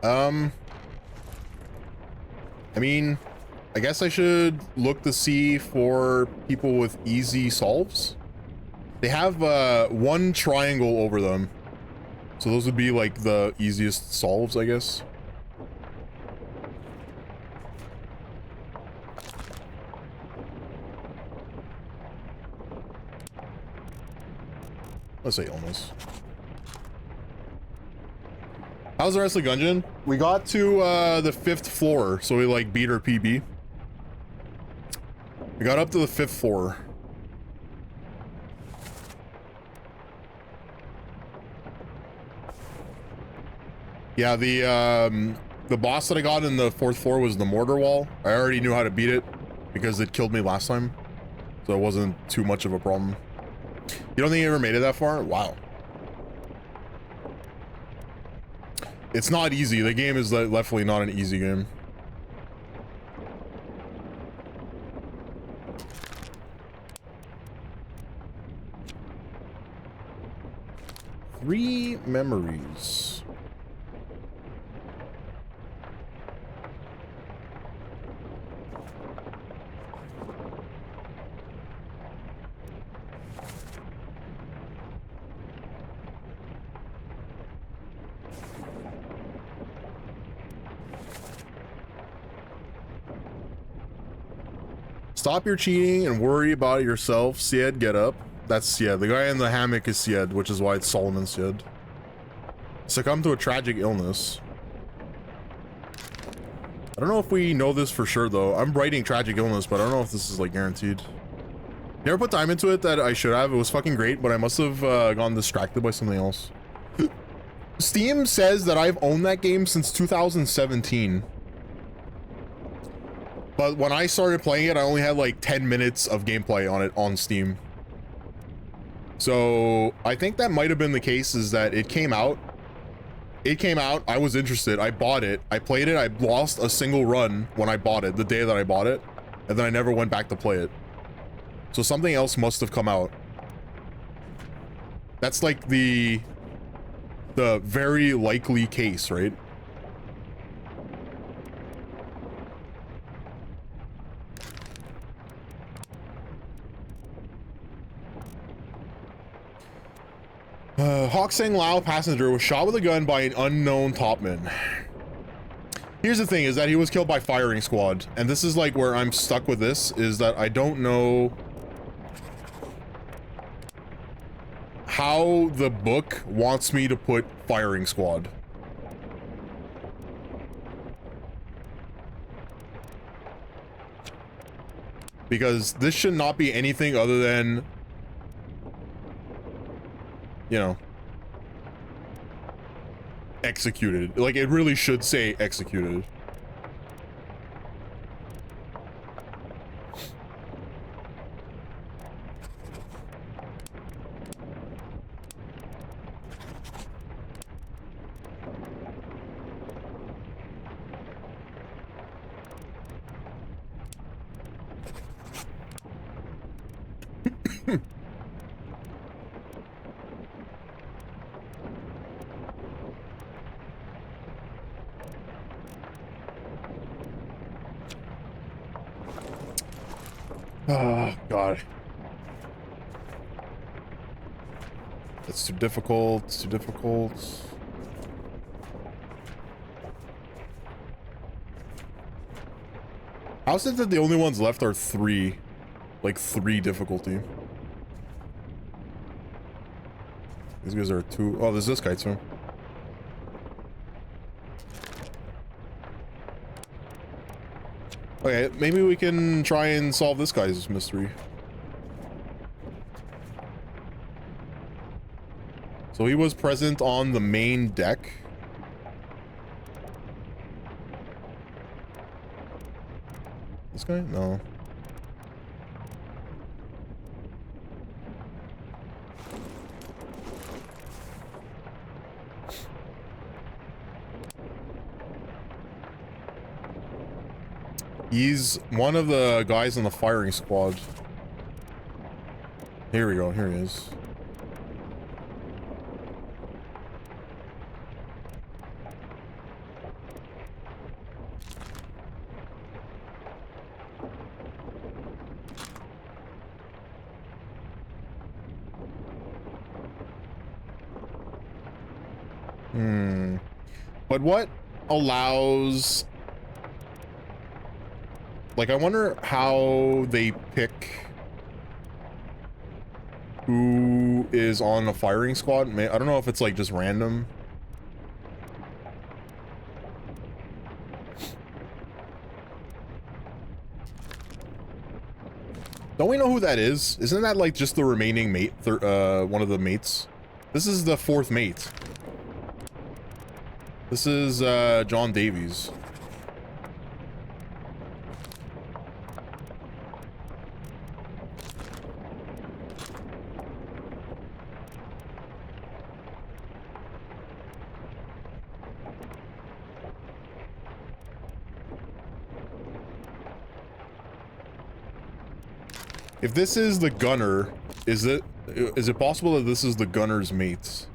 Um, I mean, I guess I should look to see for people with easy solves. They have one triangle over them. So those would be like the easiest solves, I guess. Let's say illness. How's the rest of the dungeon? We got to the 5th floor, so we like beat our PB. We got up to the 5th floor. Yeah, the boss that I got in the 4th floor was the mortar wall. I already knew how to beat it because it killed me last time, so it wasn't too much of a problem. You don't think you ever made it that far? Wow. It's not easy. The game is definitely not an easy game. Three memories. Stop your cheating and worry about it yourself. Syed, get up. That's Syed. The guy in the hammock is Syed, which is why it's Solomon Syed. Succumb to a tragic illness. I don't know if we know this for sure, though. I'm writing tragic illness, but I don't know if this is, like, guaranteed. Never put time into it that I should have. It was fucking great, but I must have gotten distracted by something else. Steam says that I've owned that game since 2017. But when I started playing it, I only had like 10 minutes of gameplay on it on Steam. So I think that might have been the case, is that it came out. I was interested. I bought it. I played it. I lost a single run when I bought it, the day that I bought it. And then I never went back to play it. So something else must have come out. That's like the very likely case, right? Hawk Sang Lao passenger was shot with a gun by an unknown topman. Here's the thing, is that he was killed by firing squad. And this is like where I'm stuck with this, is that I don't know how the book wants me to put firing squad. Because this should not be anything other than, you know, executed. Like, it really should say executed. Oh, God. That's too difficult. It's too difficult. How is it that the only ones left are 3? Like 3 difficulty. These guys are 2. Oh, there's this guy too. Okay, maybe we can try and solve this guy's mystery. So he was present on the main deck. This guy? No. He's one of the guys in the firing squad. Here we go. Here he is. Hmm. But what allows... Like, I wonder how they pick who is on a firing squad. I don't know if it's like just random. Don't we know who that is? Isn't that like just the remaining mate? One of the mates? This is the fourth mate. This is John Davies. If this is the gunner, is it possible that this is the gunner's mate?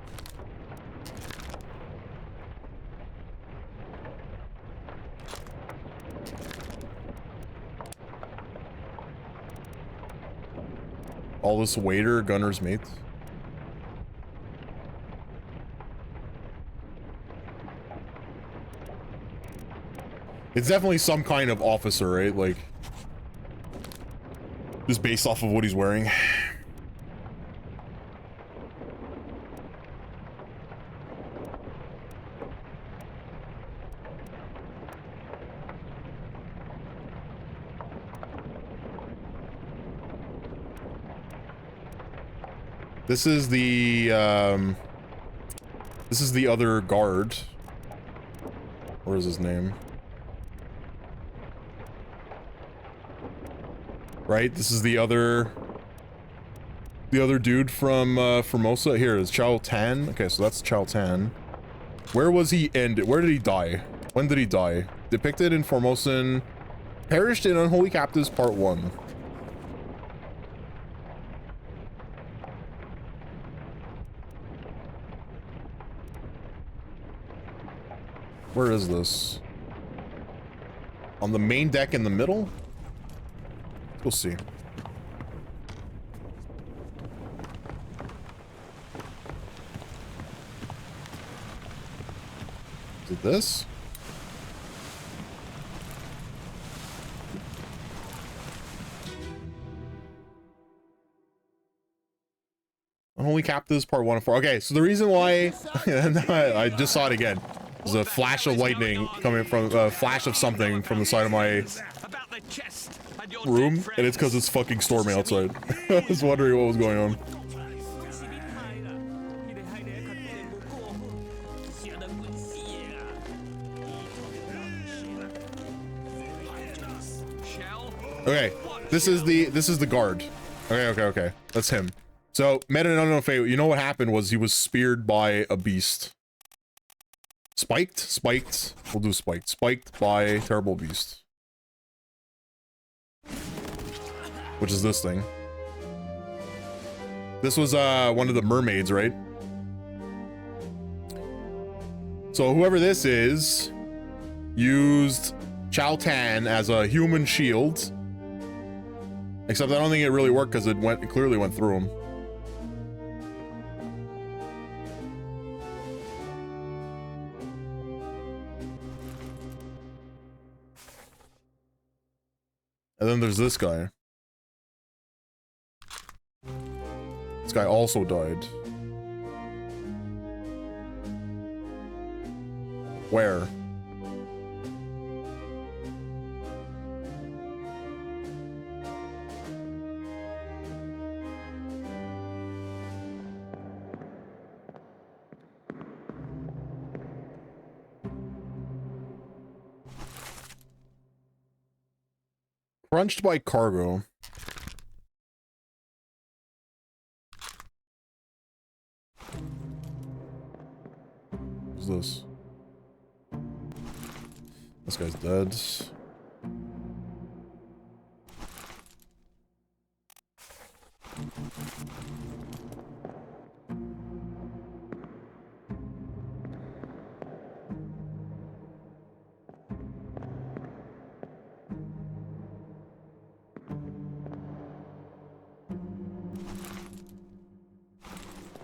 All this waiter, gunner's mate? It's definitely some kind of officer, right? Like, just based off of what he's wearing. This is the other guard. What is his name? Right, this is the other dude from Formosa. Here is Chow Tan. Okay, so that's Chow Tan. Where was he ended? Where did he die? When did he die? Depicted in Formosan. Perished in Unholy Captives Part 1. Where is this? On the main deck in the middle? We'll see. Is it this? Unholy Captives Part 1 and 4. Okay, so the reason why I just saw it again. There's a flash of lightning coming from a flash of something from the side of my room, and it's because it's fucking storming outside. I was wondering what was going on. Okay, this is the guard. Okay. That's him. So, met an unknown fate. You know what happened was he was speared by a beast. Spiked. We'll do spiked. Spiked by terrible beast. Which is this thing. This was one of the mermaids, right? So whoever this is used Chow Tan as a human shield. Except I don't think it really worked because it clearly went through him. And then there's this guy. This guy also died. Where? Crunched by cargo. What's this? This guy's dead.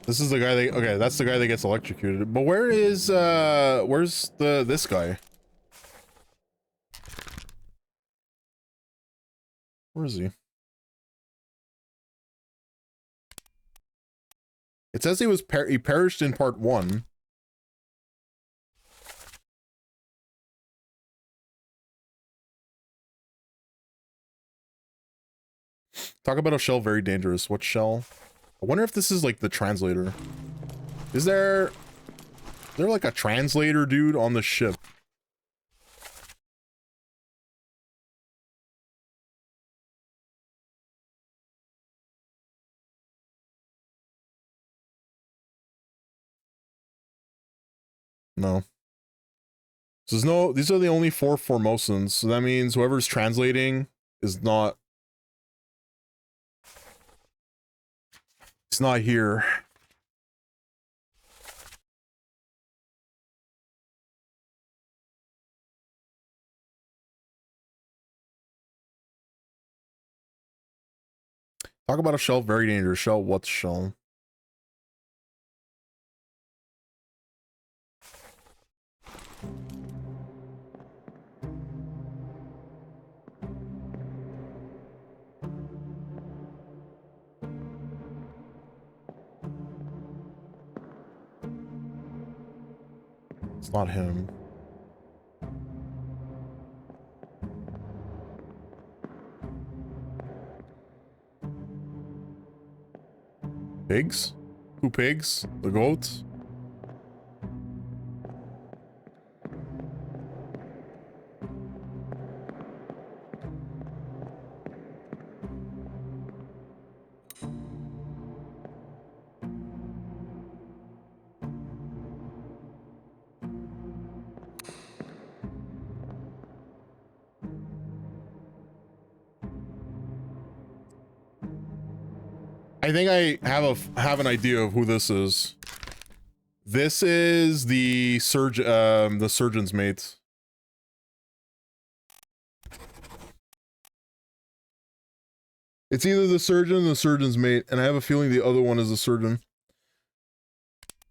This is the guy that, okay, that's the guy that gets electrocuted. But where is, where's this guy? Where is he? It says he perished in part 1. Talk about a shell very dangerous. What shell? I wonder if this is like the translator. Is there like a translator dude on the ship? No. So these are the only 4 Formosans. So that means whoever's translating is not. It's not here. Talk about a shell, very dangerous. Shell, what's shell? It's not him. Pigs? Who pigs? The goats? I think I have an idea of who this is. This is the surgeon's mate. It's either the surgeon or the surgeon's mate, and I have a feeling the other one is the surgeon.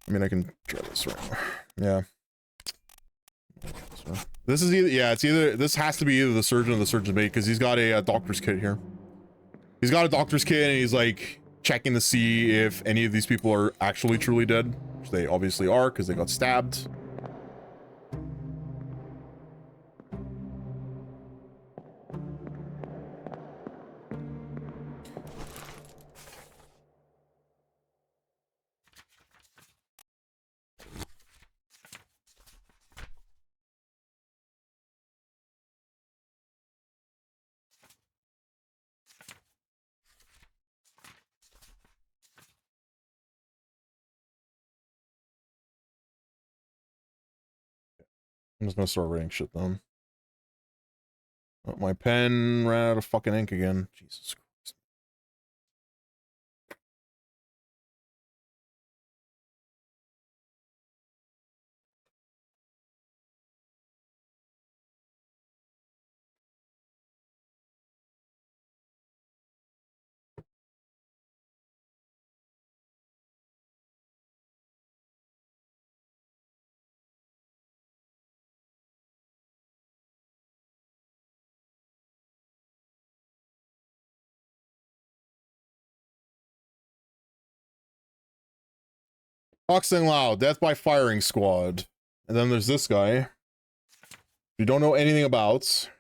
I mean, I can try this right now. Yeah. This is either, yeah, this has to be either the surgeon or the surgeon's mate, because he's got a doctor's kit here. He's got a doctor's kit, and he's like checking to see if any of these people are actually truly dead, which they obviously are because they got stabbed. I'm just gonna start writing shit down. Oh, my pen ran out of fucking ink again. Jesus Christ. Boxing Loud, Death by Firing Squad. And then there's this guy. You don't know anything about.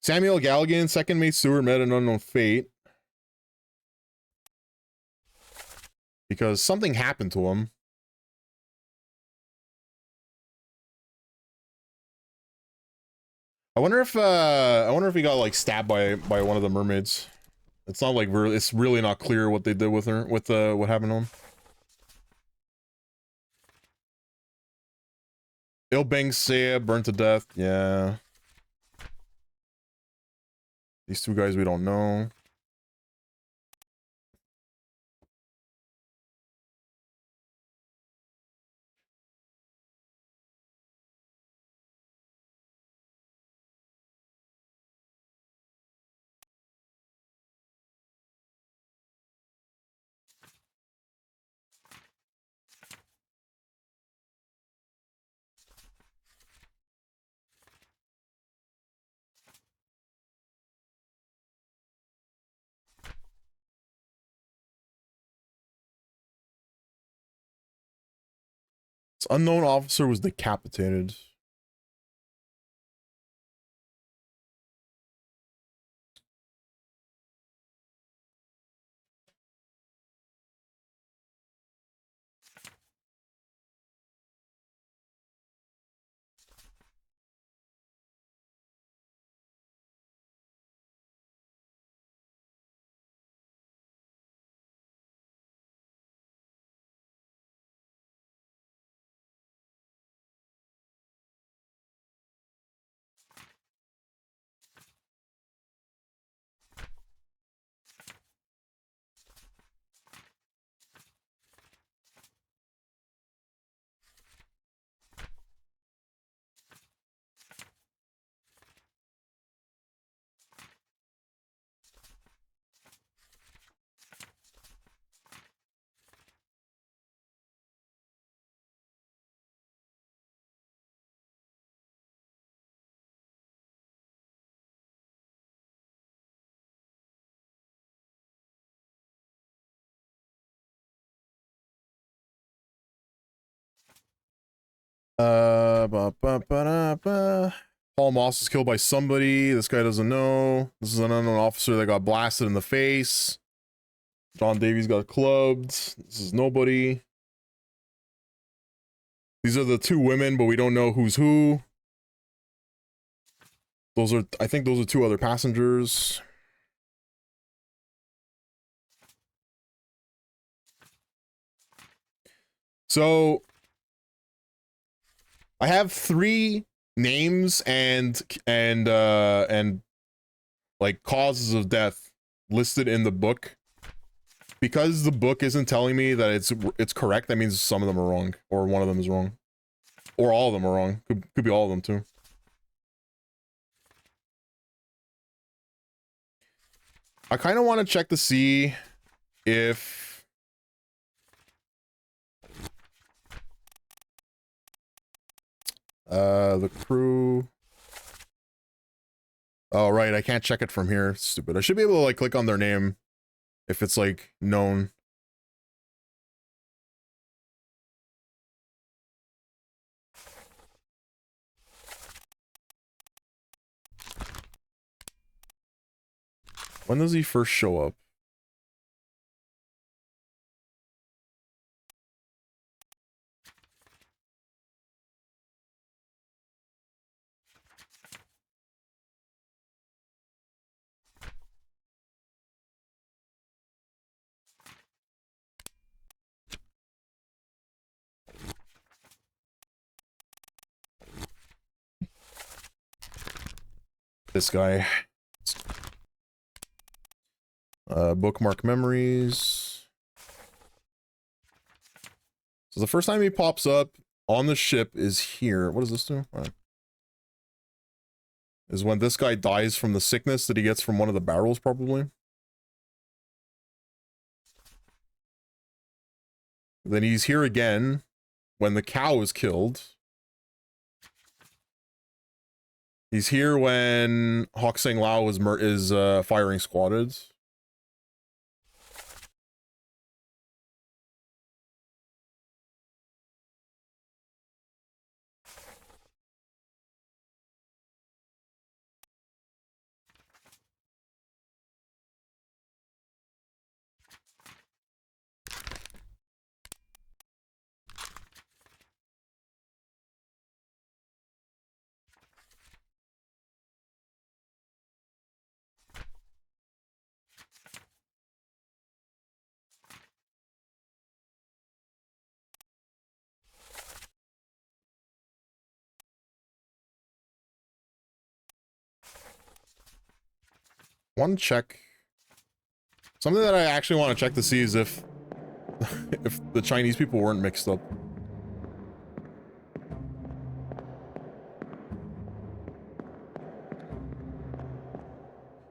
Samuel Galligan, second mate Stewart, met an unknown fate. Because something happened to him. I wonder if he got like stabbed by one of the mermaids. It's not like it's really not clear what they did with her, with what happened to him. Ilbang Saya burned to death. Yeah. These two guys we don't know. This unknown officer was decapitated. Paul Moss is killed by somebody. This guy doesn't know. This is an unknown officer that got blasted in the face. John Davies got clubbed. This is nobody. These are the two women, but we don't know who's who. Those are, I think those are two other passengers. So I have 3 names and like causes of death listed in the book. Because the book isn't telling me that it's correct, that means some of them are wrong, or one of them is wrong, or all of them are wrong. Could be all of them too. I kind of want to check to see if the crew. Oh right, I can't check it from here. Stupid. I should be able to like click on their name if it's like known. When does he first show up? This guy. Bookmark memories. So the first time he pops up on the ship is here. What does this do? Is when this guy dies from the sickness that he gets from one of the barrels, probably. Then he's here again when the cow is killed. He's here when Hawk Sang Lao is firing squatted. Want to check something that I actually want to check to see is if if the Chinese people weren't mixed up.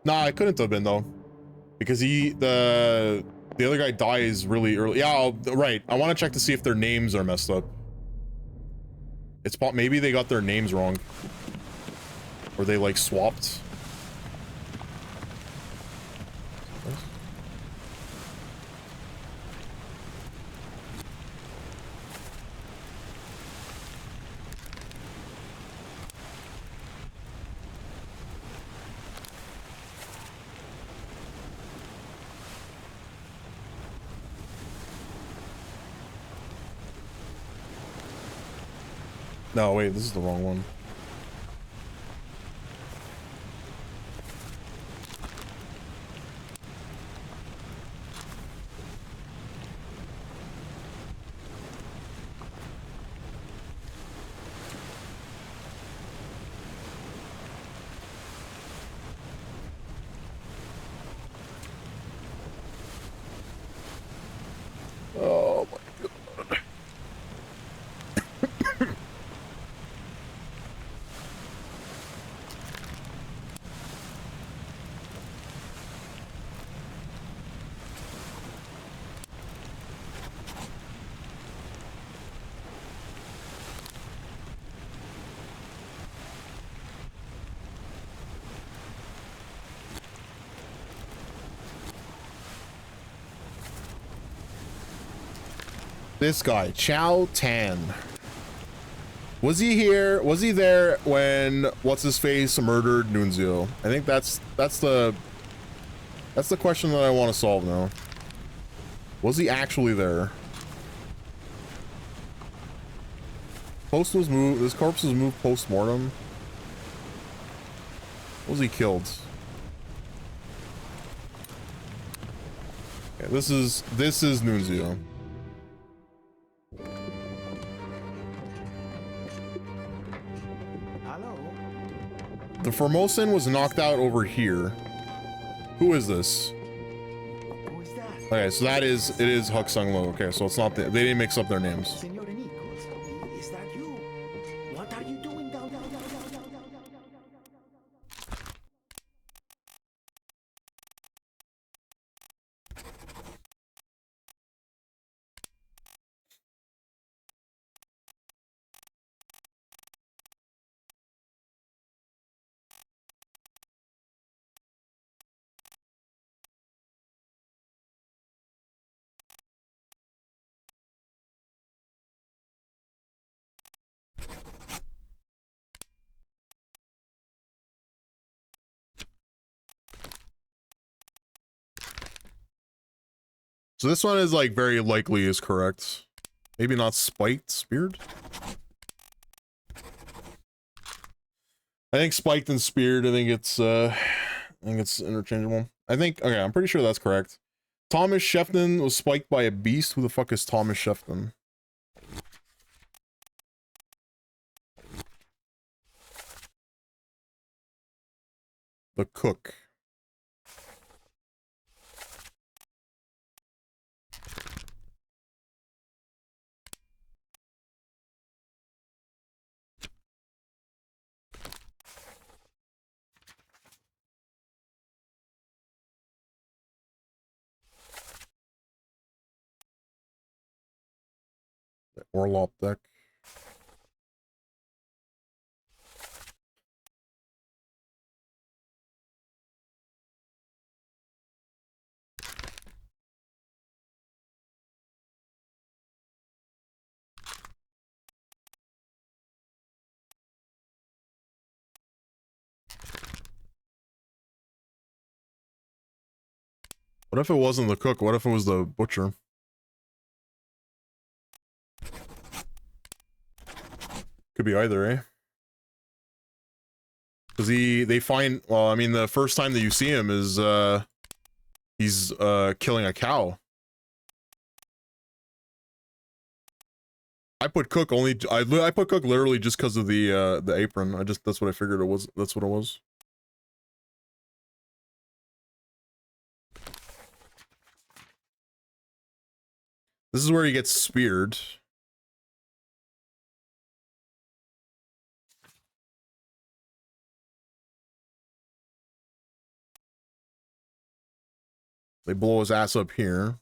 Nah, it couldn't have been though, because the other guy dies really early. Yeah, right. I want to check to see if their names are messed up. It's maybe they got their names wrong, or they like swapped. No, wait, this is the wrong one. Oh my god. This guy, Chow Tan. Was he here? Was he there when what's his face murdered Nunzio? I think that's the question that I want to solve now. Was he actually there? Post was moved. This corpse was moved post-mortem. Was he killed? Okay, this is Nunzio. The Formosan was knocked out over here. Who is this? Who is that? Okay, so it is Huk Sung Lo. Okay, so it's not they didn't mix up their names. Senor Nichols, is that you? What are you doing down? So this one is like very likely is correct. Maybe not spiked, speared. I think spiked and speared. I think it's interchangeable. Okay, I'm pretty sure that's correct. Thomas Shefton was spiked by a beast. Who the fuck is Thomas Shefton? The cook. Orlop deck. What if it wasn't the cook? What if it was the butcher? Could be either, eh? Because they find, well, I mean, the first time that you see him is, he's, killing a cow. I put cook only, I put cook literally just because of the apron. That's what I figured it was, that's what it was. This is where he gets speared. They blow his ass up here.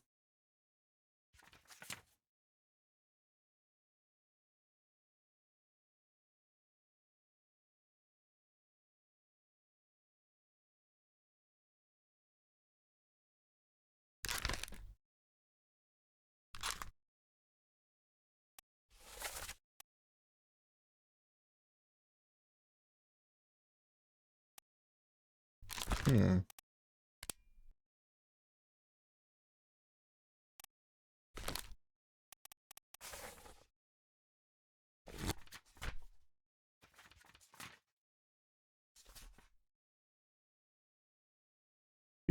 Hmm.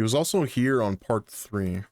He was also here on part 3.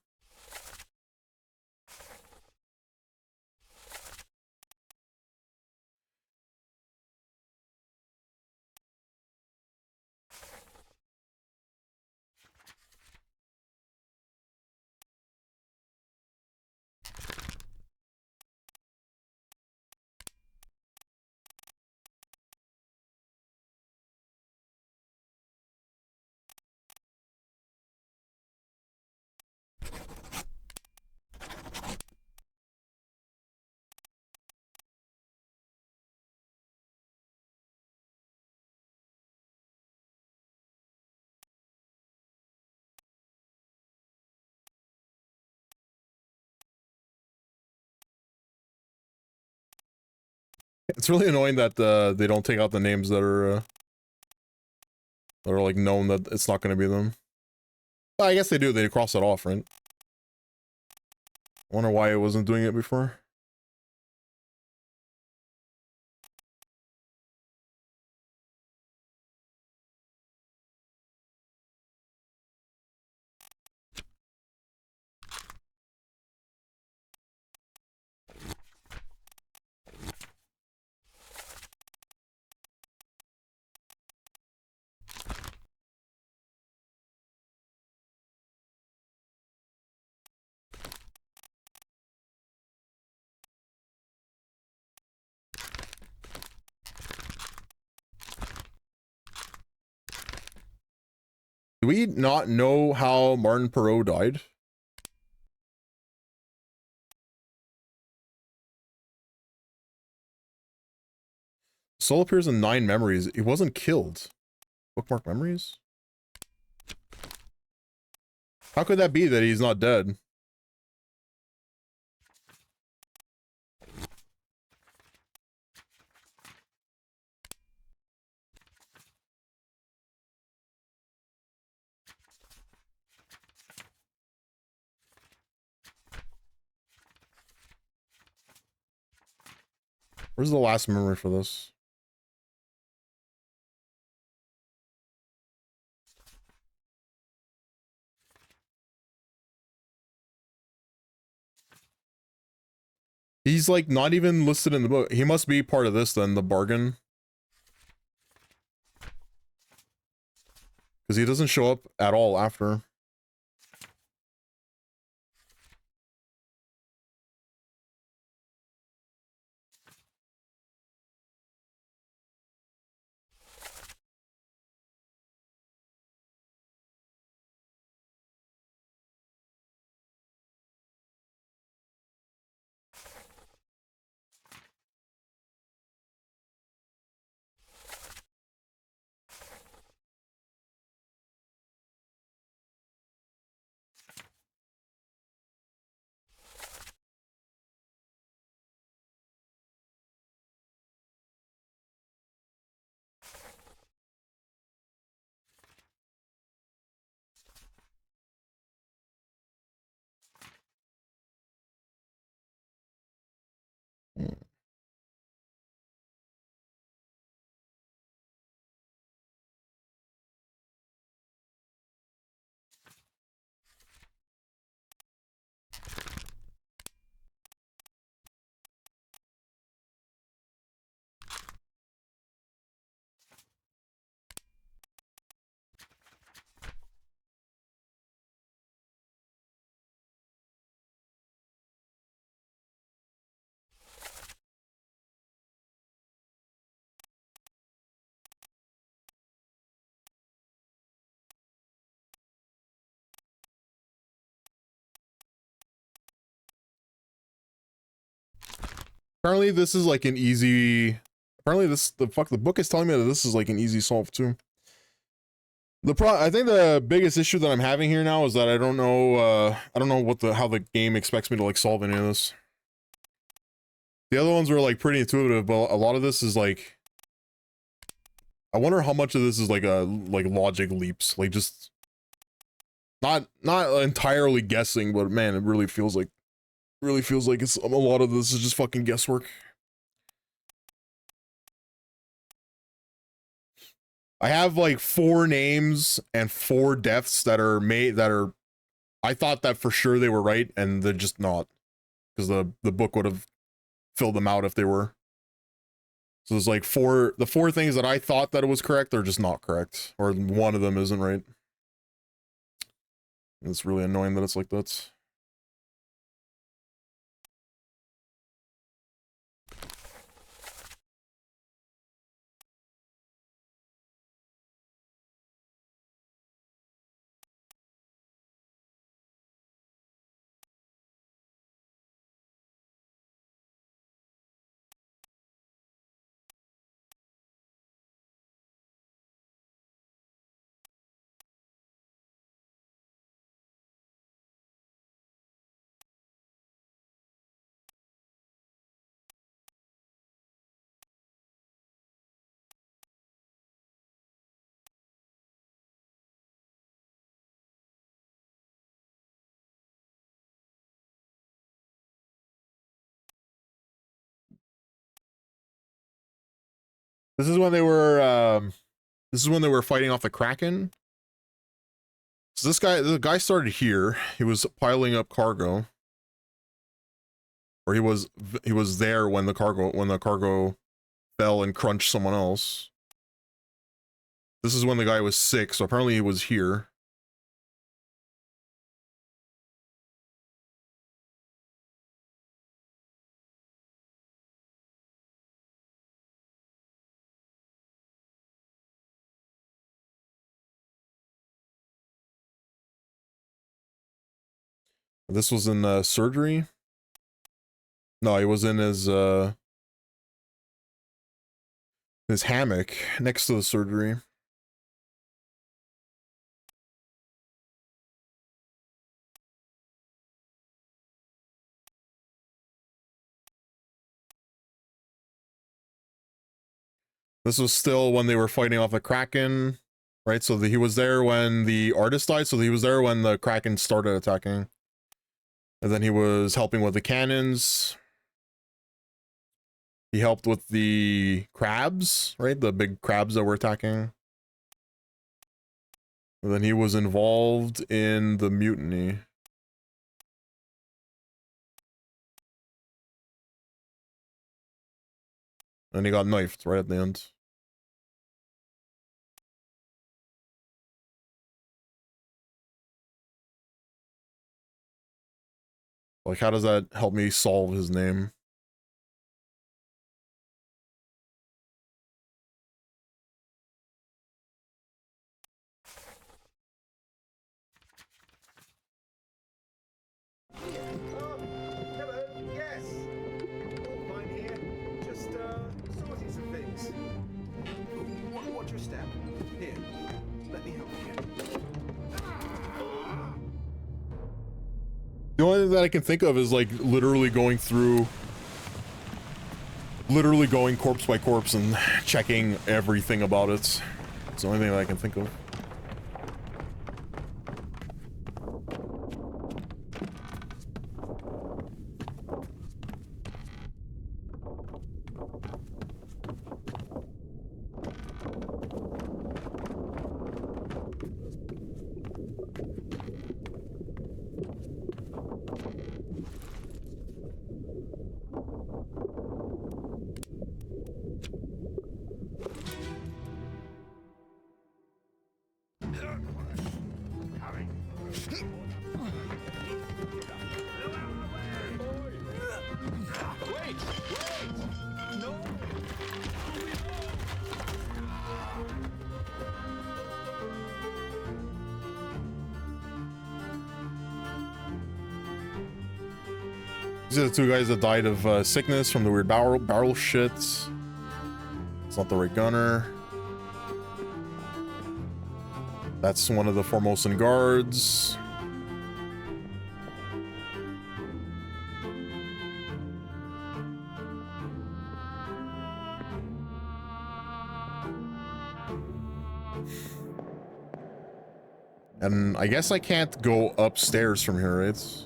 It's really annoying that they don't take out the names that are like known that it's not going to be them. Well, I guess they do. They cross it off, right? I wonder why it wasn't doing it before. Do we not know how Martin Perot died? Soul appears in 9 memories. He wasn't killed. Bookmark memories? How could that be that he's not dead? Where's the last memory for this? He's like not even listed in the book. He must be part of this then, the bargain. Because he doesn't show up at all after. Apparently this is like an easy... Apparently the book is telling me that this is like an easy solve too. I think the biggest issue that I'm having here now is that I don't know how the game expects me to like solve any of this. The other ones were like pretty intuitive, but a lot of this is like... I wonder how much of this is like logic leaps, like just not entirely guessing, but man, it really feels like it's a lot of this is just fucking guesswork. I have like 4 names and 4 deaths that are made that are. I thought that for sure they were right, and they're just not, because the book would have filled them out if they were. So there's like the 4 things that I thought that it was correct, they're just not correct, or one of them isn't right. It's really annoying that it's like that. This is when they were fighting off the Kraken. So the guy started here. He was piling up cargo. Or he was there when the cargo fell and crunched someone else. This is when the guy was sick, so apparently he was here. This was in surgery. No, he was in his hammock next to the surgery. This was still when they were fighting off the Kraken, right? So he was there when the artist died, so he was there when the Kraken started attacking. And then he was helping with the cannons. He helped with the crabs, right? The big crabs that were attacking. And then he was involved in the mutiny. And he got knifed right at the end. Like, how does that help me solve his name? Hello, yes. All fine here. Just, sorting some things. Watch your step. Here, let me help you. The only thing that I can think of is like literally going corpse by corpse and checking everything about it. It's the only thing that I can think of. These are the 2 guys that died of sickness from the weird barrel shit. It's not the right gunner. That's one of the Formosan guards. And I guess I can't go upstairs from here, right?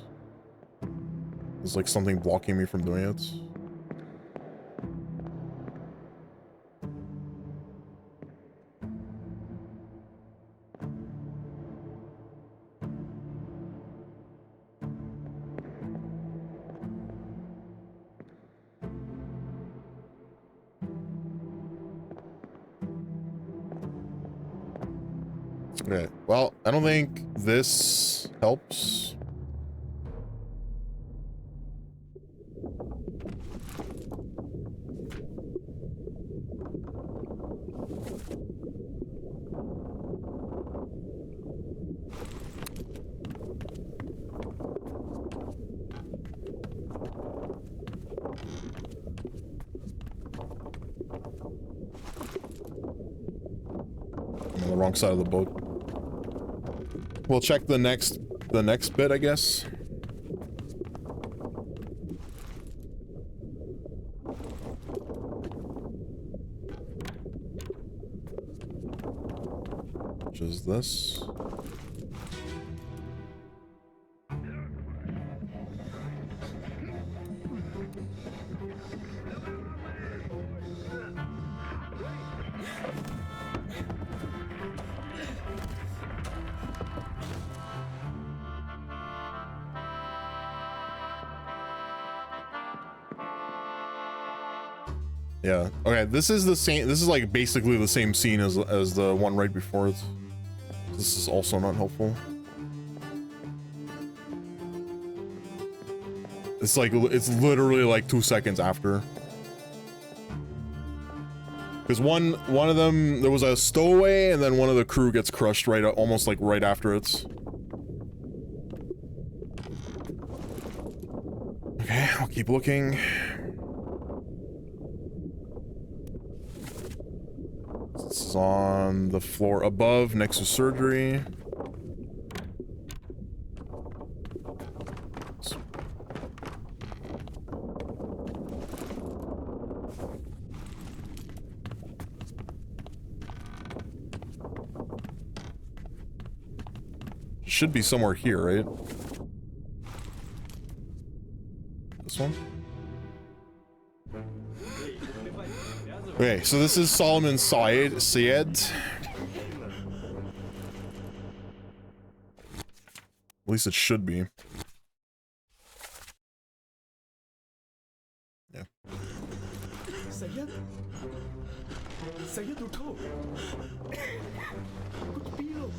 There's like something blocking me from doing it. Okay, well, I don't think this helps. I'm on the wrong side of the boat. We'll check the next bit, I guess. Which is this. Yeah. Okay, this is the same. This is like basically the same scene as the one right before it. This is also not helpful. It's like, it's literally like 2 seconds after. Because one of them, there was a stowaway, and then one of the crew gets crushed right, almost like right after it. Okay, I'll keep looking. This is on the floor above, next to surgery. Should be somewhere here, right? This one? Okay, so this is Solomon Syed. At least it should be. Yeah. Syed? Syed uठो. कुछ P low.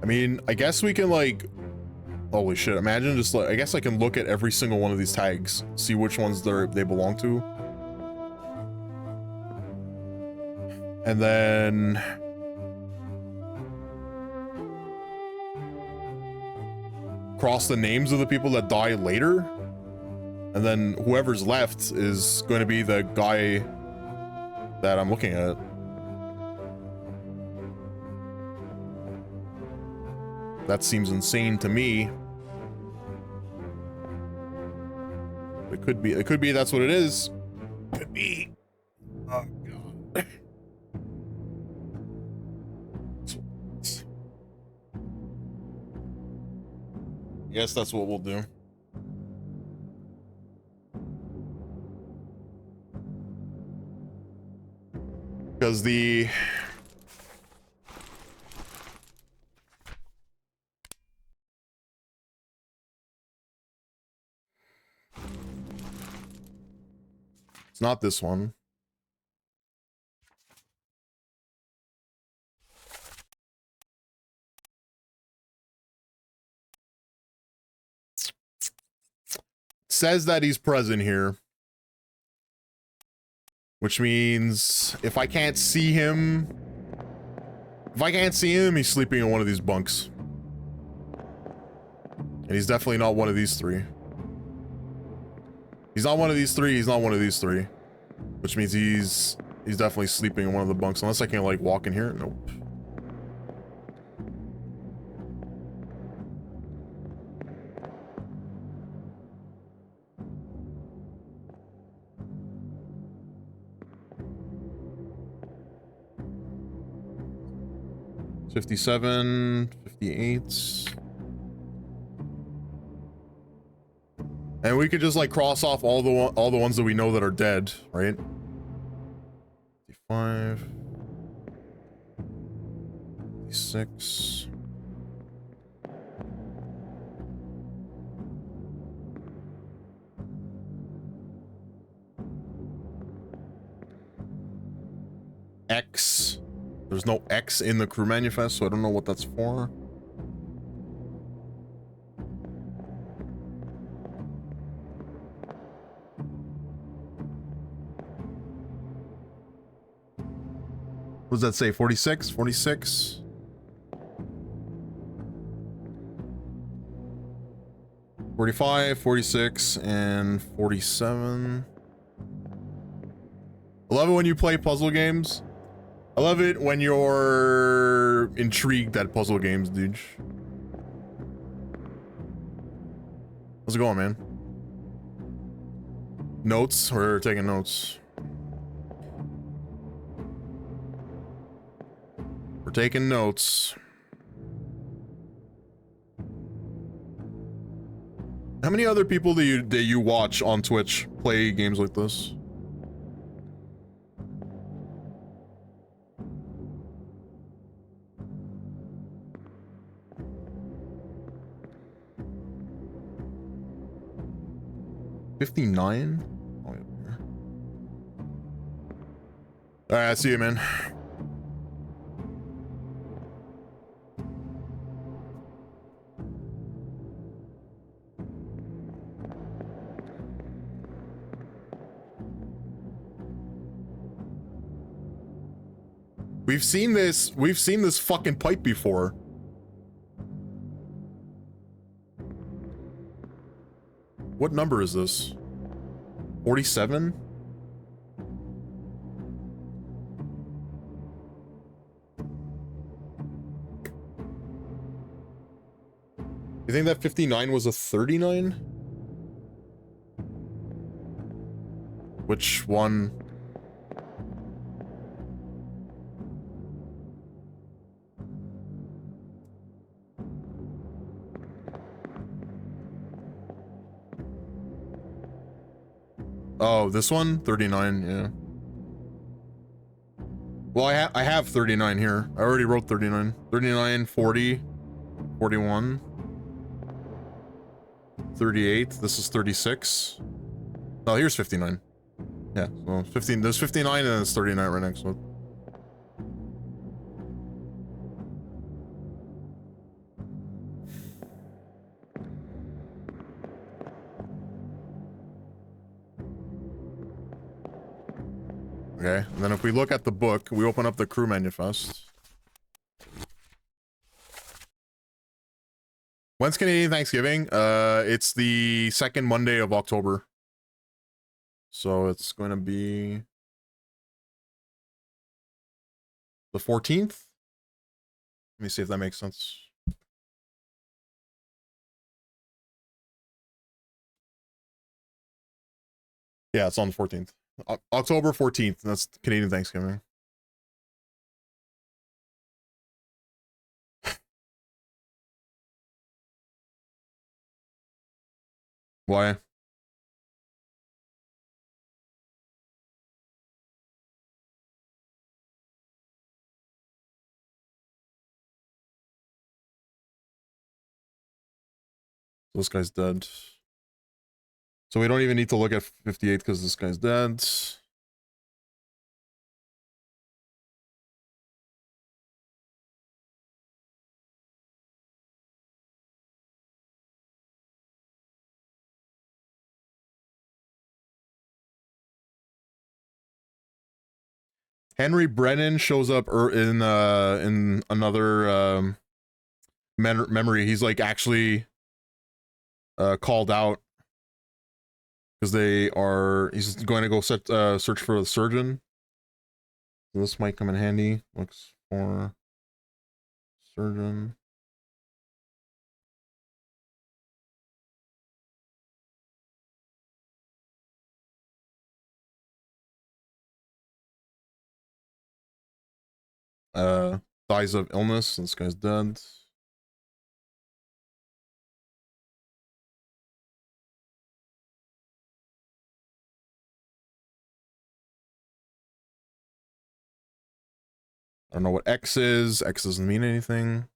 I mean, I guess we can like, holy shit, imagine just like, I guess I can look at every single one of these tags, see which ones they belong to. And then cross the names of the people that die later. And then whoever's left is going to be the guy that I'm looking at. That seems insane to me. It could be that's what it is. Could be. Oh god. I guess that's what we'll do. Because it's not this one. Says that he's present here. Which means if I can't see him, he's sleeping in one of these bunks. And he's definitely not one of these three. He's not one of these three, he's not one of these three. Which means he's definitely sleeping in one of the bunks, unless I can like walk in here. Nope. $57, $58. And we could just like cross off all the ones that we know that are dead, right? 55, 56. X. There's no X in the crew manifest, so I don't know what that's for. What does that say? 46? 46? $45, $46, and $47. I love it when you play puzzle games. I love it when you're intrigued at puzzle games, dude. How's it going, man? Notes? We're taking notes. We're taking notes. How many other people do you watch on Twitch play games like this? $59? Oh, yeah. All right, I see you, man. We've seen this fucking pipe before. What number is this? 47? You think that 59 was a 39? Which one? Oh, this one? 39, yeah. Well, I have 39 here. I already wrote 39. 39, 40, 41, 38. This is 36. Oh, here's 59. Yeah, so 15. There's 59 and it's 39 right next to it. Okay, and then if we look at the book, we open up the crew manifest. When's Canadian Thanksgiving? It's the second Monday of October. So it's going to be the 14th. Let me see if that makes sense. Yeah, it's on the 14th. October 14th. That's Canadian Thanksgiving. Why? This guy's dead. So we don't even need to look at 58 because this guy's dead. Henry Brennan shows up in another memory. He's like actually called out because he's going to go search for the surgeon. This might come in handy. Looks for surgeon. Dies of illness. This guy's dead. I don't know what X is. X doesn't mean anything.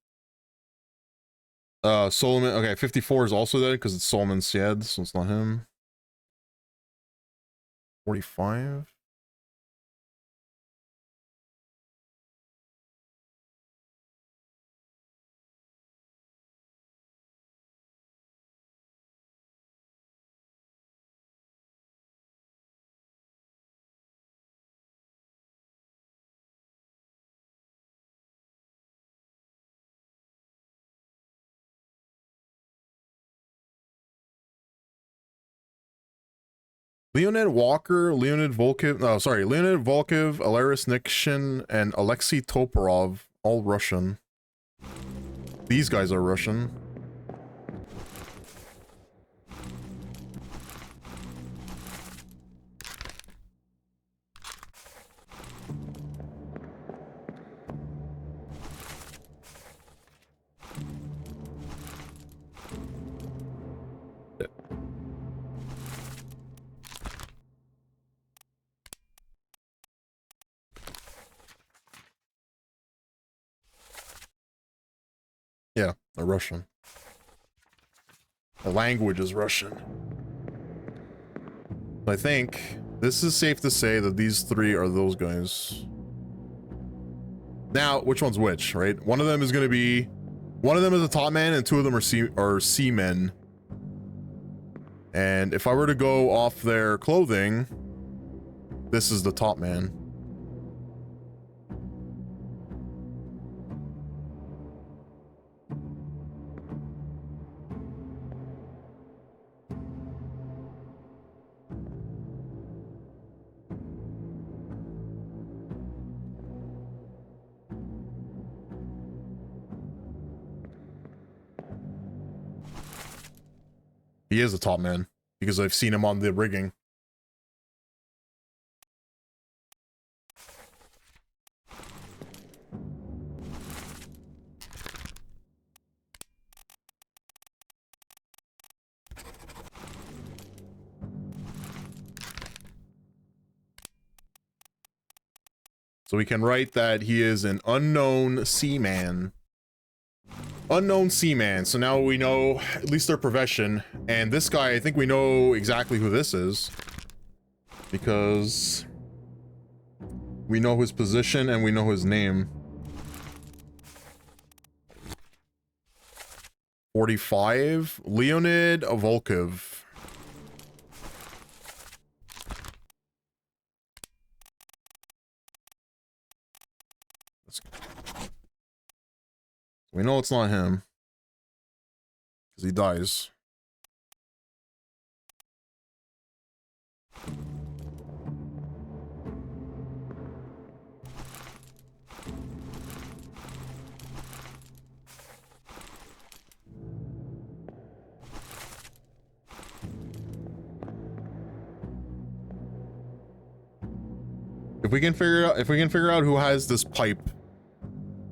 Solomon. Okay, 54 is also dead because it's Solomon Syed, so it's not him. 45. Leonid Walker, Leonid Volkov, no, sorry, Leonid Volkov, Alaris Nikshin, and Alexei Toporov, all Russian. These guys are Russian. Yeah, they're Russian. The language is Russian. I think this is safe to say that these three are those guys. Now, which one's which, right? One of them is going to be... One of them is a top man and two of them are seamen. And if I were to go off their clothing, this is the top man. He is a top man because I've seen him on the rigging. So we can write that he is an unknown seaman. Unknown seaman. So now we know at least their profession. And this guy, I think we know exactly who this is. Because we know his position and we know his name. 45. Leonid Volkov. We know it's not him. Because he dies. If we can figure out who has this pipe,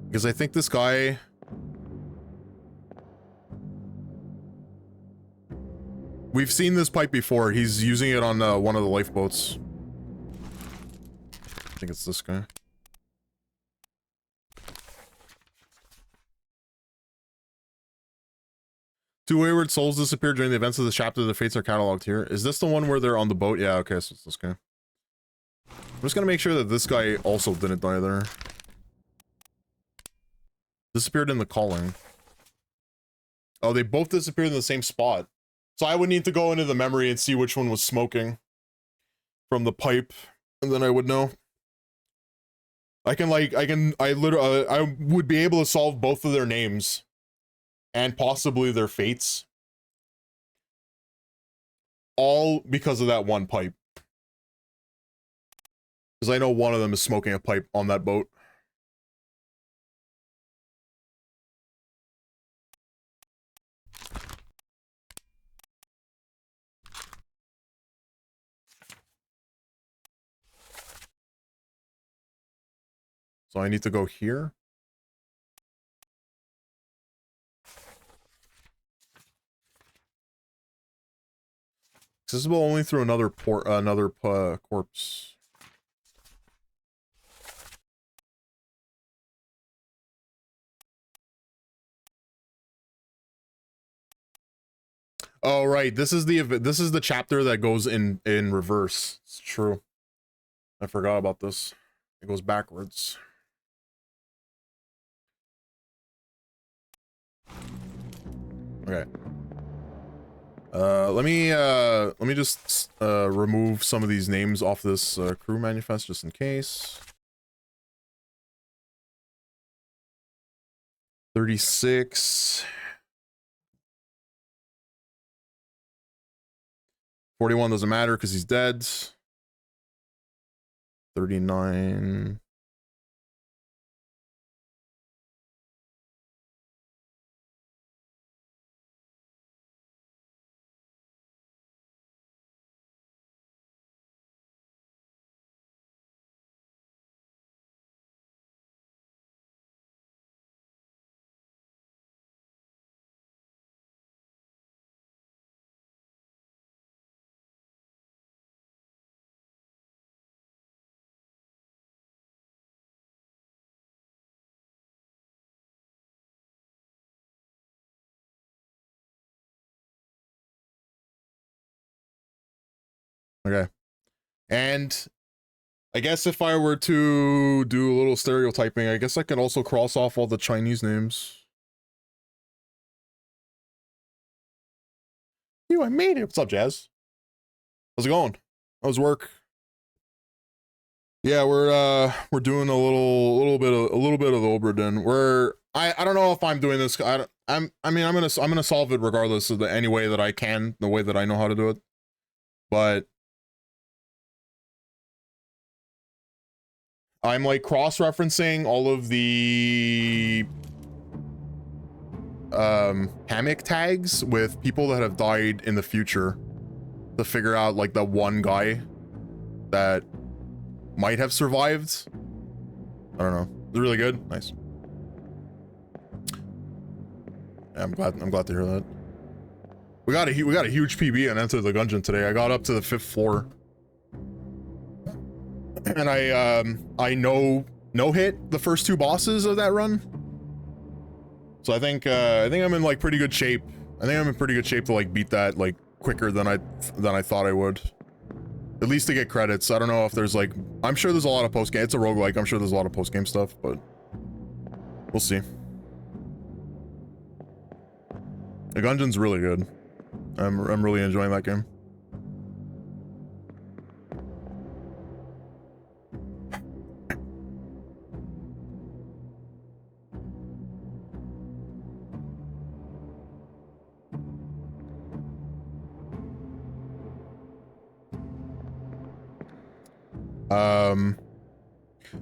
because I think this guy. We've seen this pipe before. He's using it on one of the lifeboats. I think it's this guy. Two wayward souls disappeared during the events of the chapter. The fates are cataloged here. Is this the one where they're on the boat? Yeah, okay, so it's this guy. I'm just gonna make sure that this guy also didn't die there. Disappeared in the calling. Oh, they both disappeared in the same spot. So I would need to go into the memory and see which one was smoking from the pipe, and then I would know. I would be able to solve both of their names and possibly their fates. All because of that one pipe. Because I know one of them is smoking a pipe on that boat. So I need to go here. Accessible only through another corpse. Oh right, this is the chapter that goes in reverse. It's true. I forgot about this. It goes backwards. Okay. Let me just remove some of these names off this crew manifest just in case. 36. 41 doesn't matter because he's dead. 39. Okay. And I guess if I were to do a little stereotyping, I guess I could also cross off all the Chinese names. I made it. What's up, Jazz? How's it going? How's work? Yeah, we're doing a little bit of the Obra Dinn. I don't know if I'm doing this. I'm gonna solve it regardless of any way that I can, the way that I know how to do it. But I'm like cross-referencing all of the hammock tags with people that have died in the future to figure out like the one guy that might have survived. I don't know. It's really good. Nice. Yeah, I'm glad to hear that. We got a huge PB on Enter the Gungeon today. I got up to the 5th floor. And I no hit the first 2 bosses of that run. So I think I'm in like pretty good shape. I think I'm in pretty good shape to like beat that like quicker than I thought I would. At least to get credits. I don't know if there's like, I'm sure there's a lot of post game. It's a roguelike. I'm sure there's a lot of post game stuff, but we'll see. The Gungeon's really good. I'm really enjoying that game.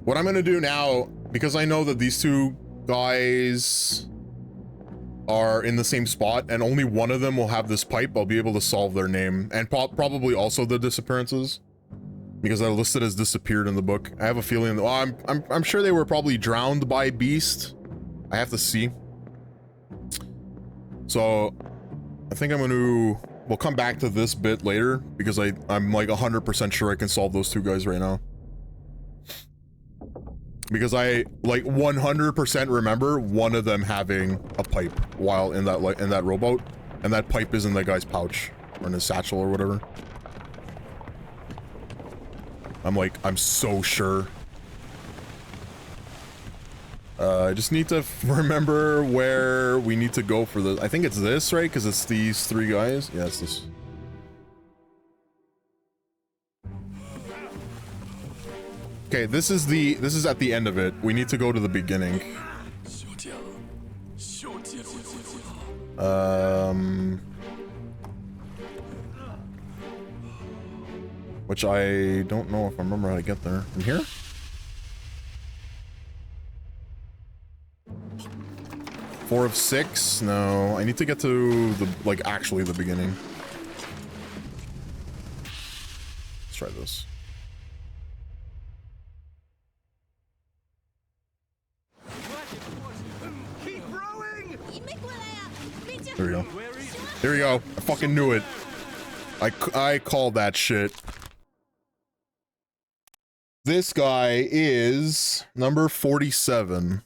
What I'm gonna do now, because I know that these 2 guys are in the same spot and only one of them will have this pipe, I'll be able to solve their name and probably also the disappearances, because they're listed as disappeared in the book. I have a feeling that, I'm sure they were probably drowned by Beast. I have to see. So I think we'll come back to this bit later, because I'm like 100% sure I can solve those 2 guys right now. Because I like 100% remember one of them having a pipe while in that rowboat, and that pipe is in that guy's pouch or in his satchel or whatever. I'm so sure. I just need to remember where we need to go for this. I think it's this, right? Because it's these 3 guys. Yeah, it's this. Okay, this is at the end of it. We need to go to the beginning. Which I don't know if I remember how to get there. From here? 4 of 6? No, I need to get to the, like, actually the beginning. Let's try this. There we go. There we go. I fucking knew it. I called that shit. This guy is number 47.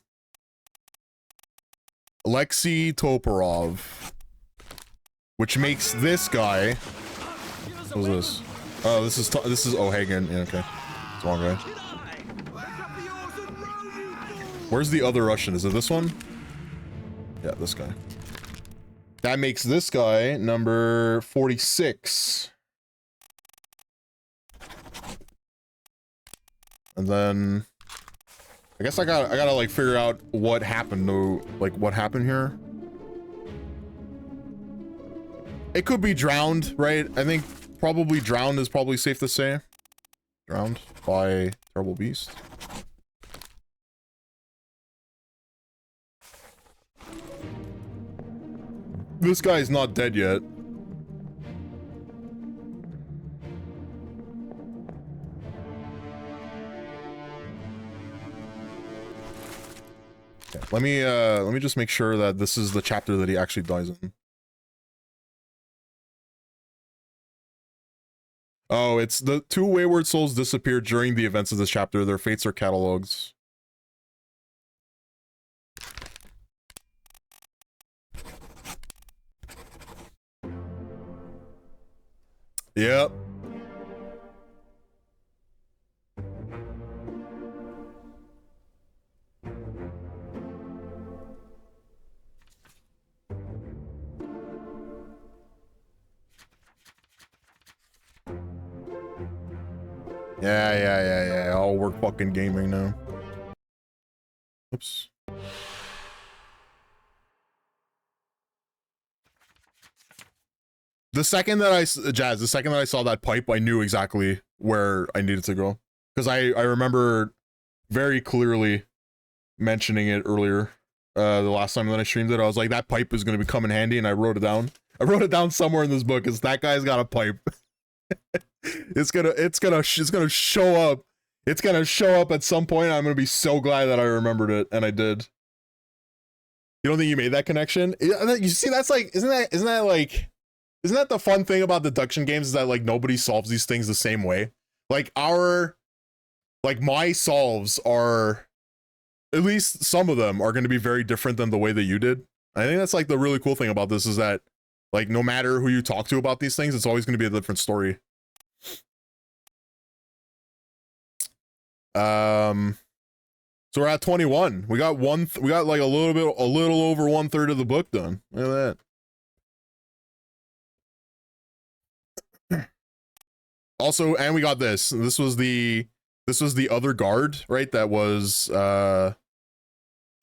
Alexei Toporov. Which makes this guy... What's this? Oh, this is O'Hagan. Yeah, okay. It's the wrong guy. Where's the other Russian? Is it this one? Yeah, this guy. That makes this guy number 46. And then I guess I gotta like figure out what happened to, like, what happened here. It could be drowned, right? I think probably drowned is probably safe to say. Drowned by Terrible Beast. This guy's not dead yet. Okay, let me just make sure that this is the chapter that he actually dies in. Oh, it's the 2 wayward souls disappeared during the events of this chapter. Their fates are catalogs. Yep. Yeah. All work fucking gaming now. Oops. The second that the second that I saw that pipe, I knew exactly where I needed to go. Because I remember very clearly mentioning it earlier. The last time that I streamed it, I was like, that pipe is going to come in handy, and I wrote it down. I wrote it down somewhere in this book, is that guy's got a pipe. It's gonna show up. It's gonna show up at some point. I'm gonna be so glad that I remembered it, and I did. You don't think you made that connection? You see, that's like, isn't that the fun thing about deduction games, is that like nobody solves these things the same way? Like my solves are, at least some of them are going to be very different than the way that you did. I think that's like the really cool thing about this, is that like no matter who you talk to about these things, it's always going to be a different story. So we're at 21. We got like a little over 1/3 of the book done. Look at that. Also, and we got this. This was the other guard, right? That was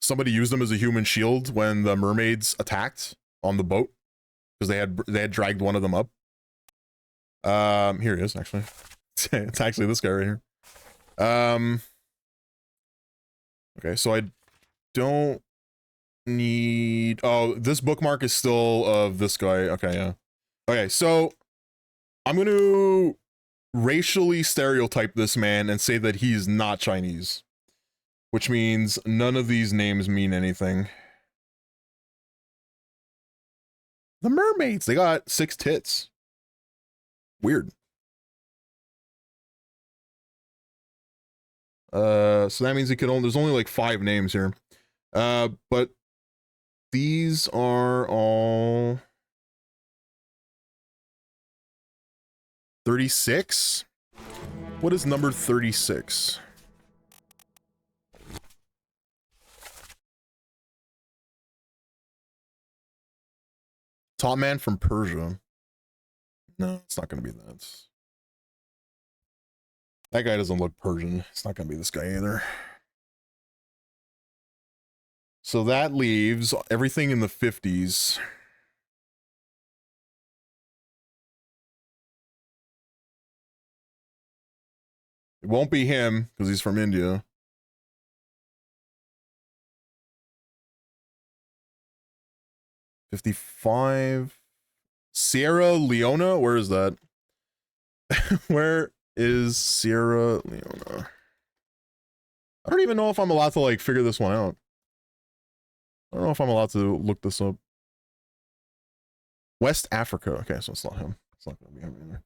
somebody used them as a human shield when the mermaids attacked on the boat, because they had dragged one of them up. Here he is, actually. It's actually this guy right here. Okay, so I don't need, oh, this bookmark is still of this guy. Okay, yeah. Okay, so I'm going to racially stereotype this man and say that he is not Chinese, which means none of these names mean anything. The mermaids, they got 6 tits. Weird. So that means there's only like 5 names here. But these are all 36. What is number 36? Top man from Persia. No, it's not going to be that. That guy doesn't look Persian. It's not going to be this guy either. So that leaves everything in the 50s. It won't be him, because he's from India. $55. Sierra Leone? Where is that? Where is Sierra Leone? I don't even know if I'm allowed to like figure this one out. I don't know if I'm allowed to look this up. West Africa. Okay, so it's not him. It's not gonna be him either.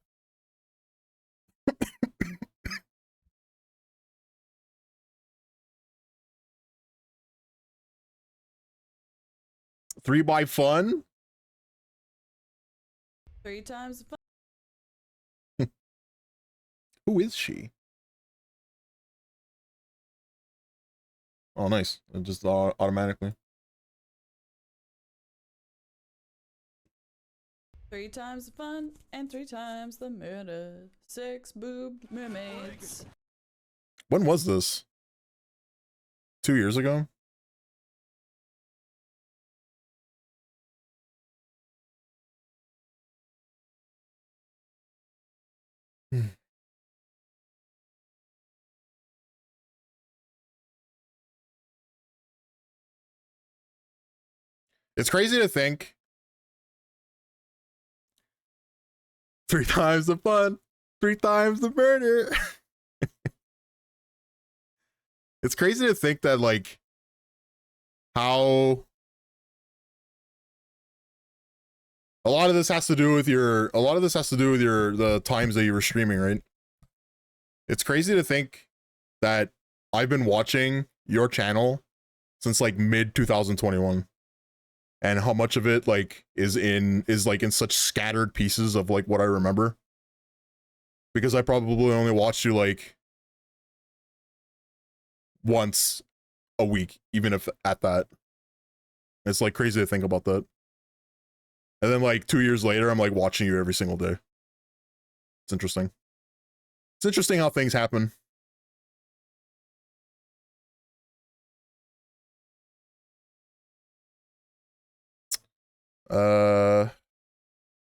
3 by fun? 3 times fun. Who is she? Oh, nice. It just automatically. 3 times the fun and 3 times the murder. 6 boobed mermaids. When was this? 2 years ago? It's crazy to think 3 times the fun, 3 times the murder. It's crazy to think that like how a lot of this has to do with the times that you were streaming, right? It's crazy to think that I've been watching your channel since like mid 2021, and how much of it like is in such scattered pieces of like what I remember, because I probably only watched you like once a week, even if at that. It's like crazy to think about that. And then like 2 years later, I'm like watching you every single day. It's interesting. It's interesting how things happen.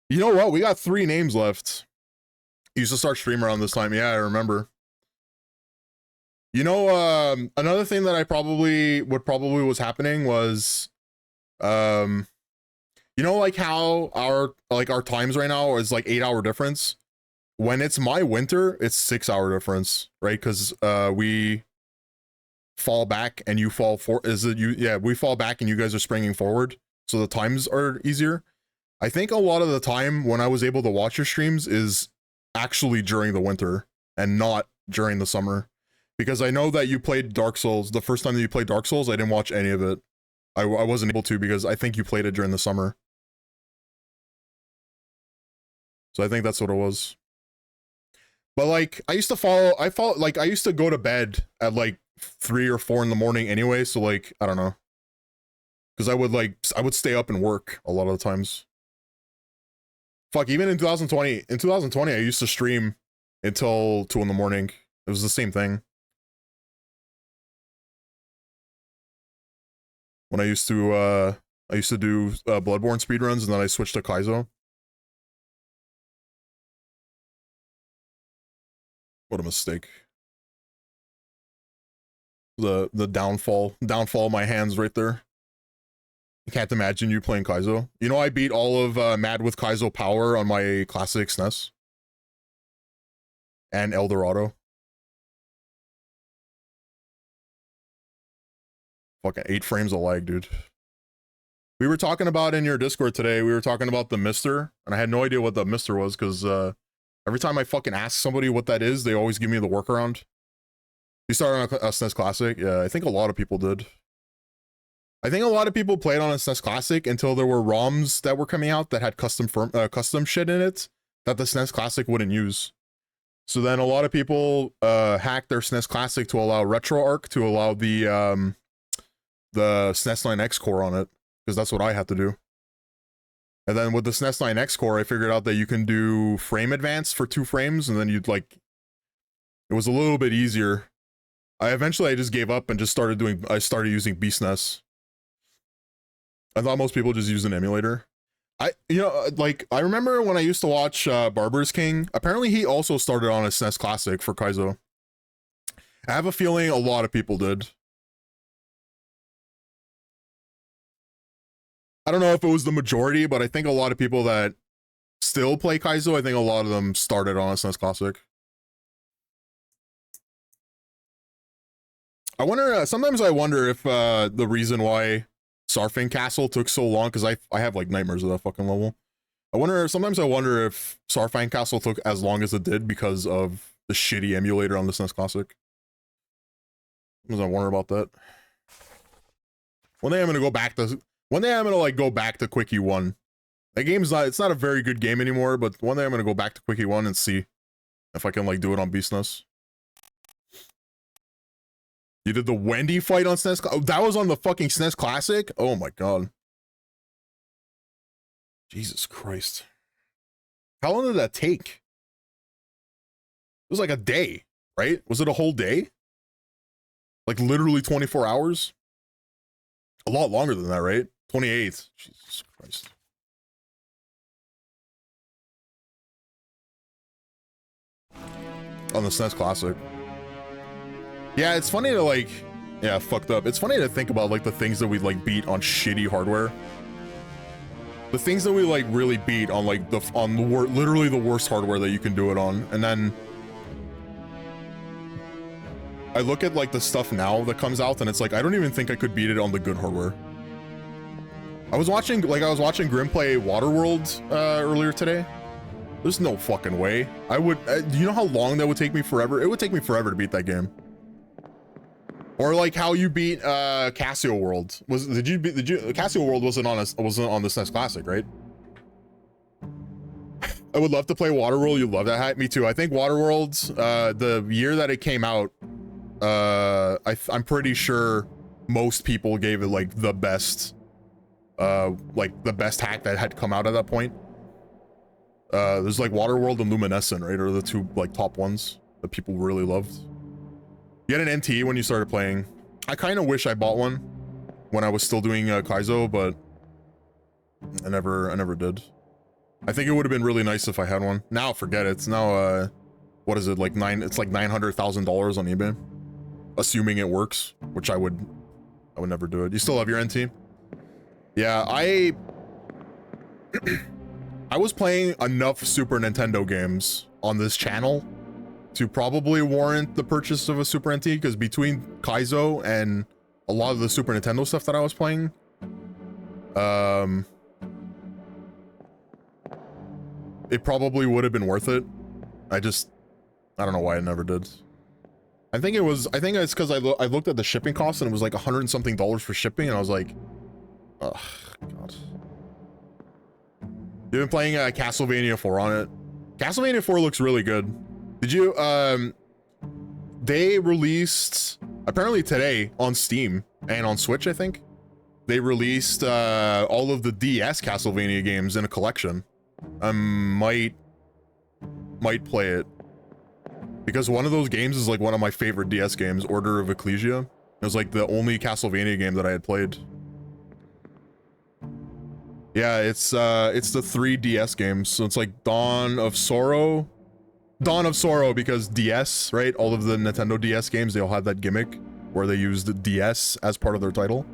You know what? We got 3 names left. You used to start stream around this time. Yeah, I remember. You know, another thing that what probably was happening was, you know, like how our times right now is like 8-hour difference. When it's my winter, it's 6-hour difference, right? Because we fall back and you fall we fall back and you guys are springing forward, so the times are easier. I think a lot of the time when I was able to watch your streams is actually during the winter and not during the summer, because I know that you played Dark Souls. The first time that you played Dark Souls, I didn't watch any of it. I wasn't able to, because I think you played it during the summer. So I think that's what it was. But like I used to go to bed at like 3 or 4 in the morning anyway, so like I don't know. Because I would stay up and work a lot of the times. Fuck, even in 2020, I used to stream until 2 in the morning. It was the same thing. When I used to do Bloodborne speedruns, and then I switched to Kaizo. What a mistake. The downfall of my hands right there. I can't imagine you playing Kaizo. You know, I beat all of Mad with Kaizo Power on my classic SNES. And El Dorado. Fucking 8 frames of lag, dude. We were talking about in your Discord today, we were talking about the Mister, and I had no idea what the Mister was, because every time I fucking ask somebody what that is, they always give me the workaround. You started on a SNES Classic? Yeah, I think a lot of people did. I think a lot of people played on a SNES Classic until there were ROMs that were coming out that had custom shit in it that the SNES Classic wouldn't use. So then a lot of people hacked their SNES Classic to allow RetroArch to allow the SNES 9X core on it, because that's what I had to do. And then with the SNES 9X core, I figured out that you can do frame advance for 2 frames, and then you'd like, it was a little bit easier. I just gave up and just started using BSNES. I thought most people just use an emulator. I remember when I used to watch Barber's King, apparently he also started on a SNES Classic for Kaizo. I have a feeling a lot of people did. I don't know if it was the majority, but I think a lot of people that still play Kaizo, I think a lot of them started on a SNES Classic. Sometimes I wonder if the reason why Sarfing Castle took so long, because I have like nightmares of that fucking level. Sometimes I wonder if Sarfang Castle took as long as it did because of the shitty emulator on the SNES Classic. Sometimes I wonder about that. One day I'm gonna go back to Quickie 1. That game's it's not a very good game anymore, but one day I'm gonna go back to Quickie 1 and see if I can like do it on BSNES. You did the Wendy fight on SNES? Oh, that was on the fucking SNES Classic? Oh my god. Jesus Christ. How long did that take? It was like a day, right? Was it a whole day? Like literally 24 hours? A lot longer than that, right? 28th. Jesus Christ. On the SNES Classic. Yeah, it's funny to like, yeah, fucked up. It's funny to think about like the things that we like beat on shitty hardware. The things that we like really beat on like literally the worst hardware that you can do it on, and then I look at like the stuff now that comes out and it's like I don't even think I could beat it on the good hardware. I was watching Grim play Waterworld earlier today. There's no fucking way. I would do you know how long that would take me forever? It would take me forever to beat that game. Or like how you beat Casio World. Casio World wasn't on the SNES Classic, right? I would love to play Waterworld. You love that hype. Me too. I think Waterworld, the year that it came out, I'm pretty sure most people gave it like the best hack that had come out at that point. There's like Waterworld and Luminescent, right? Are the two like top ones that people really loved. You had an NT when you started playing. I kind of wish I bought one when I was still doing Kaizo, but I never did. I think it would have been really nice if I had one. Now forget it. It's now what is it, like it's like $900,000 on eBay, assuming it works, which I would never do it. You still have your NT? Yeah, I was playing enough Super Nintendo games on this channel to probably warrant the purchase of a Super NT, because between Kaizo and a lot of the Super Nintendo stuff that I was playing, it probably would have been worth it. I don't know why I never did. I think it's because I looked at the shipping costs and it was like $100 and something for shipping, and I was like, oh god. You've been playing Castlevania 4 on it. Castlevania 4 looks really good. Did you they released apparently today on Steam and on Switch, I think they released all of the DS Castlevania games in a collection. I might play it because one of those games is like one of my favorite DS games, Order of Ecclesia. It was like the only Castlevania game that I had played. Yeah, it's the 3 DS games, so it's like Dawn of Sorrow because DS, right? All of the Nintendo DS games, they all had that gimmick where they used the DS as part of their title.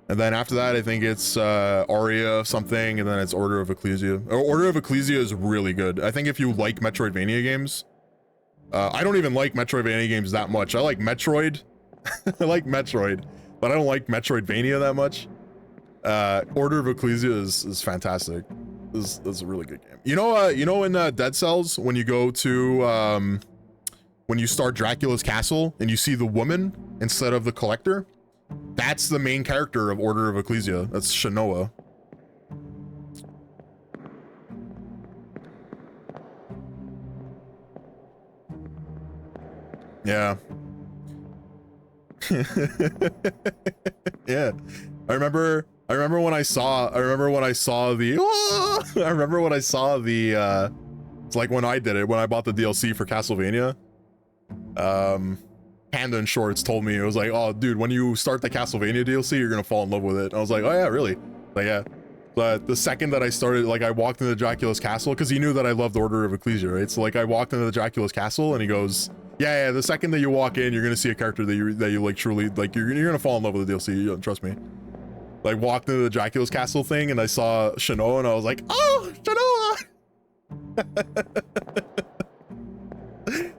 And then after that, I think it's Aria something, and then it's Order of Ecclesia. Order of Ecclesia is really good. I think if you like Metroidvania games, I don't even like Metroidvania games that much. I like Metroid. I like Metroid, but I don't like Metroidvania that much. Order of Ecclesia is fantastic. It's a really good game. You know in Dead Cells, when you go to when you start Dracula's castle and you see the woman instead of the collector, that's the main character of Order of Ecclesia. That's Shanoa. Yeah. Yeah. I remember when I saw the it's like when I did it, when I bought the DLC for Castlevania, Panda and Shorts told me, it was like, oh dude, when you start the Castlevania DLC, you're gonna fall in love with it. And I was like, oh yeah, really? Like, yeah. But the second that I started, like, I walked into Dracula's castle, because he knew that I loved Order of Ecclesia, right? So like I walked into the Dracula's castle and he goes, yeah, the second that you walk in, you're gonna see a character that you like truly like, you're gonna fall in love with the DLC, trust me. Like, walked into the Dracula's castle thing and I saw Shanoa and I was like, oh, Shanoa!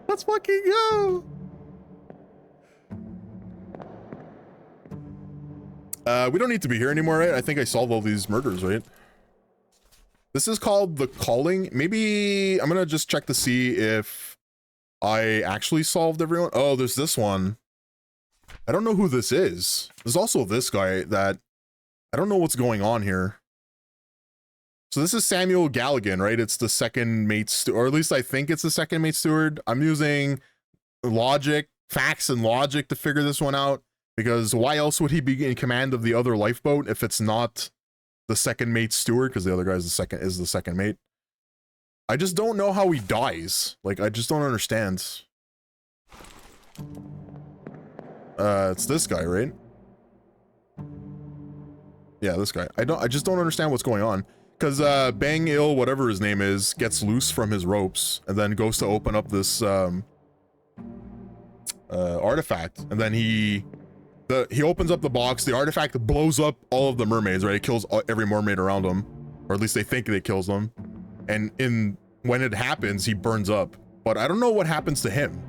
Let's fucking go! We don't need to be here anymore, right? I think I solved all these murders, right? This is called The Calling. Maybe I'm gonna just check to see if I actually solved everyone. Oh, there's this one. I don't know who this is. There's also this guy that I don't know what's going on here. So this is Samuel Galligan, right? It's the second mate steward, or at least I think it's the second mate steward. I'm using facts and logic to figure this one out, because why else would he be in command of the other lifeboat if it's not the second mate steward? Because the other guy is the second mate. I just don't know how he dies. Like, I just don't understand. It's this guy, right? Yeah, this guy. I just don't understand what's going on. Because Bang Il, whatever his name is, gets loose from his ropes and then goes to open up this artifact, and then he opens up the box. The artifact blows up all of the mermaids, right? It kills every mermaid around him, or at least they think it kills them. And when it happens, he burns up. But I don't know what happens to him.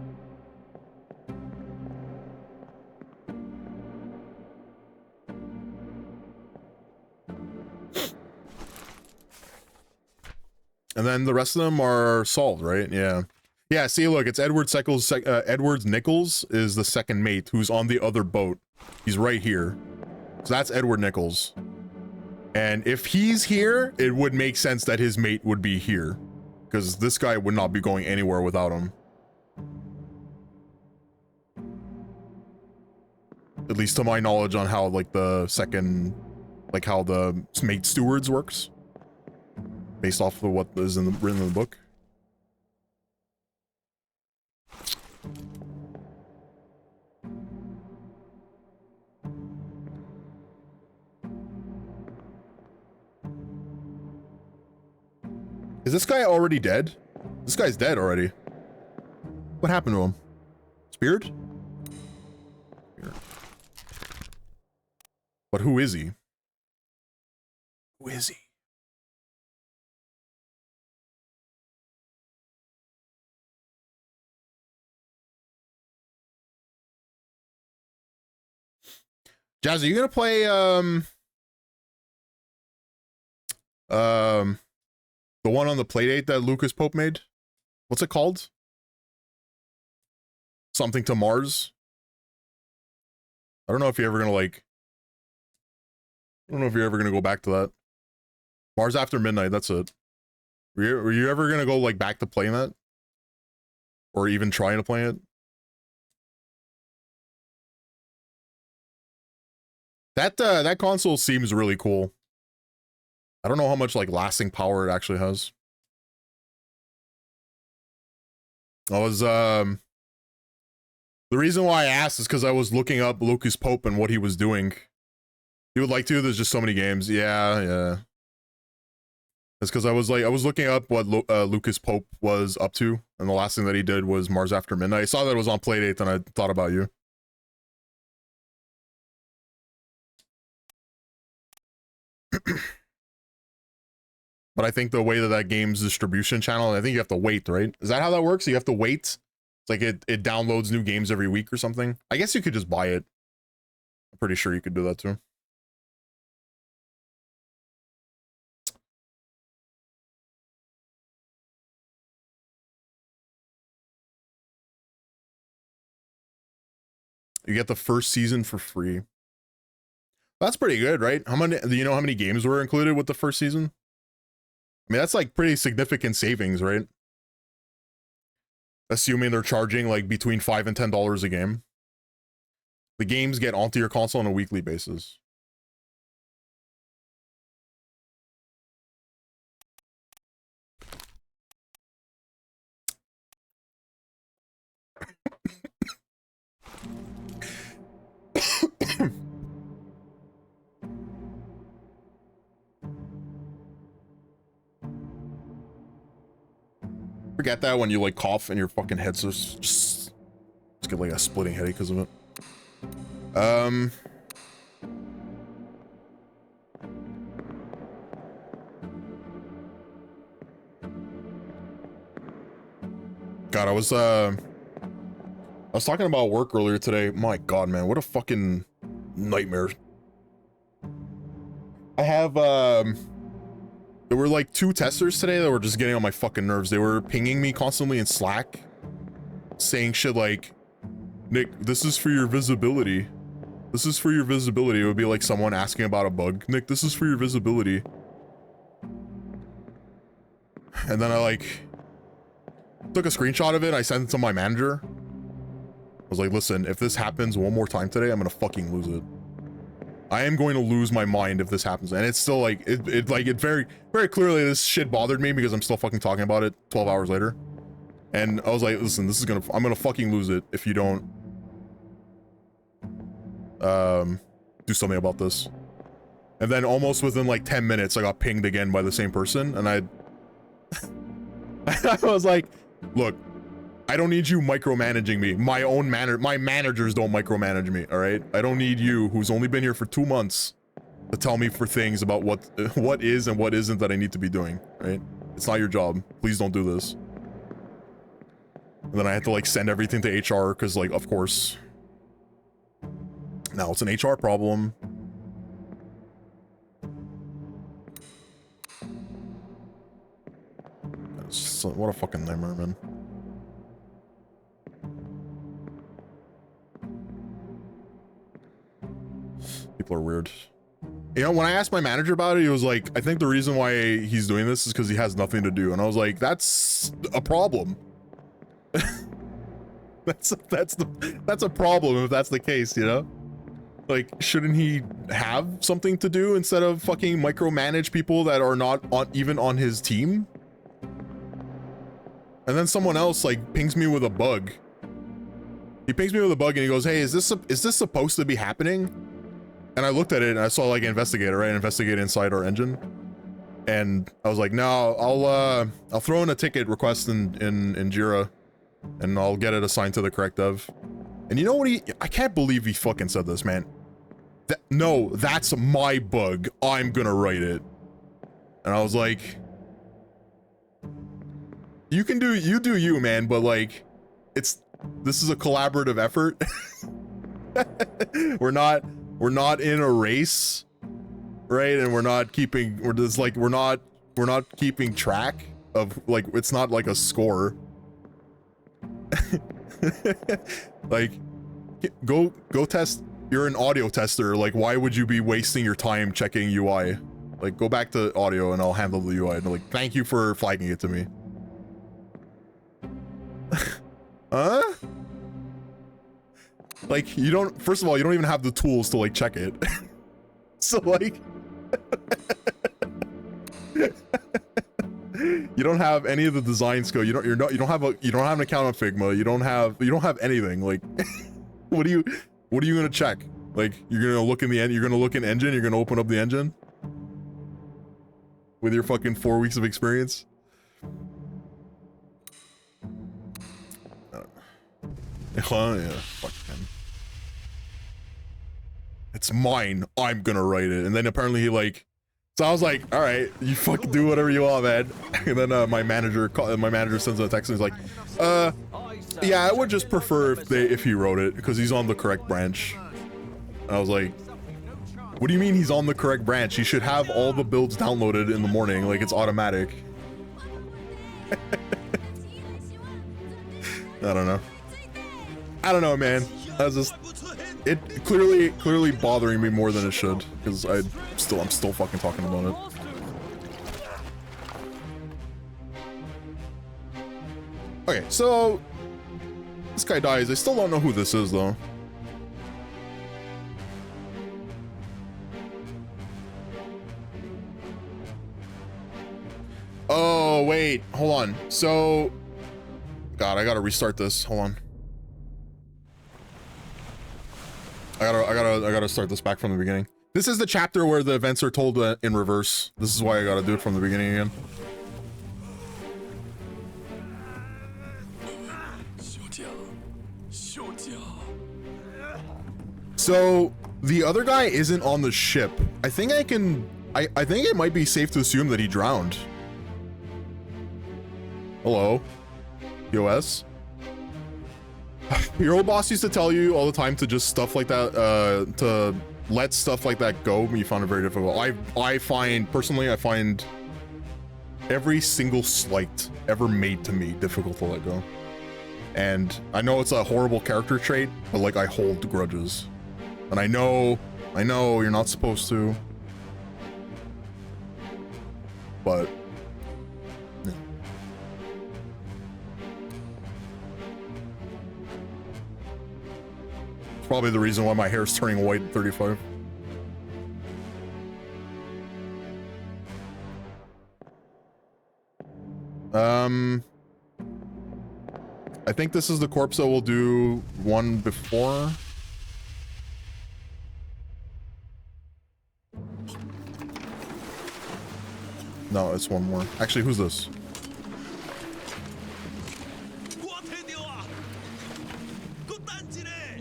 And then the rest of them are solved, right? Yeah. Yeah, see, look, it's Edward Nichols is the second mate who's on the other boat. He's right here. So that's Edward Nichols. And if he's here, it would make sense that his mate would be here. Because this guy would not be going anywhere without him. At least to my knowledge on how, like, the second... Like, how the mate stewards works. Based off of what is written in the book. Is this guy already dead? This guy's dead already. What happened to him? Speared? Speared. But who is he? Who is he? Jazz, are you gonna play the one on the Playdate that Lucas Pope made? What's it called? Something to Mars? I don't know if you're ever gonna like... I don't know if you're ever gonna go back to that. Mars After Midnight, that's it. Were you ever gonna go like back to playing that? Or even trying to play it? That console seems really cool. I don't know how much like lasting power it actually has. The reason why I asked is because I was looking up Lucas Pope and what he was doing. You would like to? There's just so many games. Yeah. It's because I was looking up what Lucas Pope was up to, and the last thing that he did was Mars After Midnight. I saw that it was on Playdate, and I thought about you. But I think the way that game's distribution channel, I think you have to wait, right? Is that how that works? You have to wait? It's like it downloads new games every week or something? I guess you could just buy it. I'm pretty sure you could do that too. You get the first season for free. That's pretty good, right? Do you know how many games were included with the first season? I mean, that's like pretty significant savings, right? Assuming they're charging like between $5 and $10 a game. The games get onto your console on a weekly basis. Forget that when you like cough and your fucking head's just get like a splitting headache because of it. God, I was talking about work earlier today. My God, man, what a fucking nightmare. I have there were like 2 testers today that were just getting on my fucking nerves. They were pinging me constantly in Slack, saying shit like, Nick, this is for your visibility. This is for your visibility. It would be like someone asking about a bug. Nick, this is for your visibility. And then I like took a screenshot of it. I sent it to my manager. I was like, listen, if this happens one more time today, I'm gonna fucking lose it. I am going to lose my mind if this happens. And it's still like, it very, very clearly this shit bothered me because I'm still fucking talking about it 12 hours later. And I was like, listen, I'm gonna fucking lose it if you don't do something about this. And then almost within like 10 minutes, I got pinged again by the same person. And I was like, look, I don't need you micromanaging me. My managers don't micromanage me, all right? I don't need you, who's only been here for 2 months, to tell me for things about what is and what isn't that I need to be doing, right? It's not your job. Please don't do this. And then I had to like send everything to HR because like, of course. Now it's an HR problem. What a fucking nightmare, man. People are weird. You know, when I asked my manager about it, he was like, I think the reason why he's doing this is because he has nothing to do. And I was like, that's a problem. that's a problem if that's the case, you know? Like, shouldn't he have something to do instead of fucking micromanage people that are not even on his team? And then someone else like pings me with a bug. He pings me with a bug and he goes, hey, is this supposed to be happening? And I looked at it and I saw like investigator, right? Investigate inside our engine. And I was like, no, I'll throw in a ticket request in Jira and I'll get it assigned to the correct dev. And you know what I can't believe he fucking said this, man. No, that's my bug. I'm gonna write it. And I was like, you do you, man, but like, this is a collaborative effort. We're not in a race, right? And we're not keeping track of like, it's not like a score. Like, go test. You're an audio tester. Like, why would you be wasting your time checking UI? Like, go back to audio and I'll handle the UI. And like, thank you for flagging it to me. Huh? Like, first of all, you don't even have the tools to like check it. So like, you don't have any of the design skill. You don't have an account on Figma. You don't have anything. Like, what are you gonna check? Like, you're gonna look in the end. You're gonna look in engine. You're gonna open up the engine with your fucking 4 weeks of experience. Yeah, fuck him. It's mine. I'm gonna write it. And then apparently he like, so I was like, all right, you fucking do whatever you want, man. And then my manager sends a text and he's like, yeah, I would just prefer if he wrote it because he's on the correct branch. And I was like, what do you mean he's on the correct branch? He should have all the builds downloaded in the morning, like it's automatic. I don't know, man. It clearly bothering me more than it should because I'm still fucking talking about it. Okay, so this guy dies. I still don't know who this is though. Oh wait, hold on. So, God, I gotta restart this. Hold on. I gotta start this back from the beginning. This is the chapter where the events are told in reverse. This is why I gotta do it from the beginning again. So the other guy isn't on the ship. I think I think it might be safe to assume that he drowned. Hello, POS. Your old boss used to tell you all the time to just stuff like that, to let stuff like that go. You found it very difficult. I find every single slight ever made to me difficult to let go. And I know it's a horrible character trait, but like I hold grudges. And I know you're not supposed to. But yeah. It's probably the reason why my hair is turning white at 35. I think this is the corpse that we'll do one before. No, it's one more. Actually, who's this?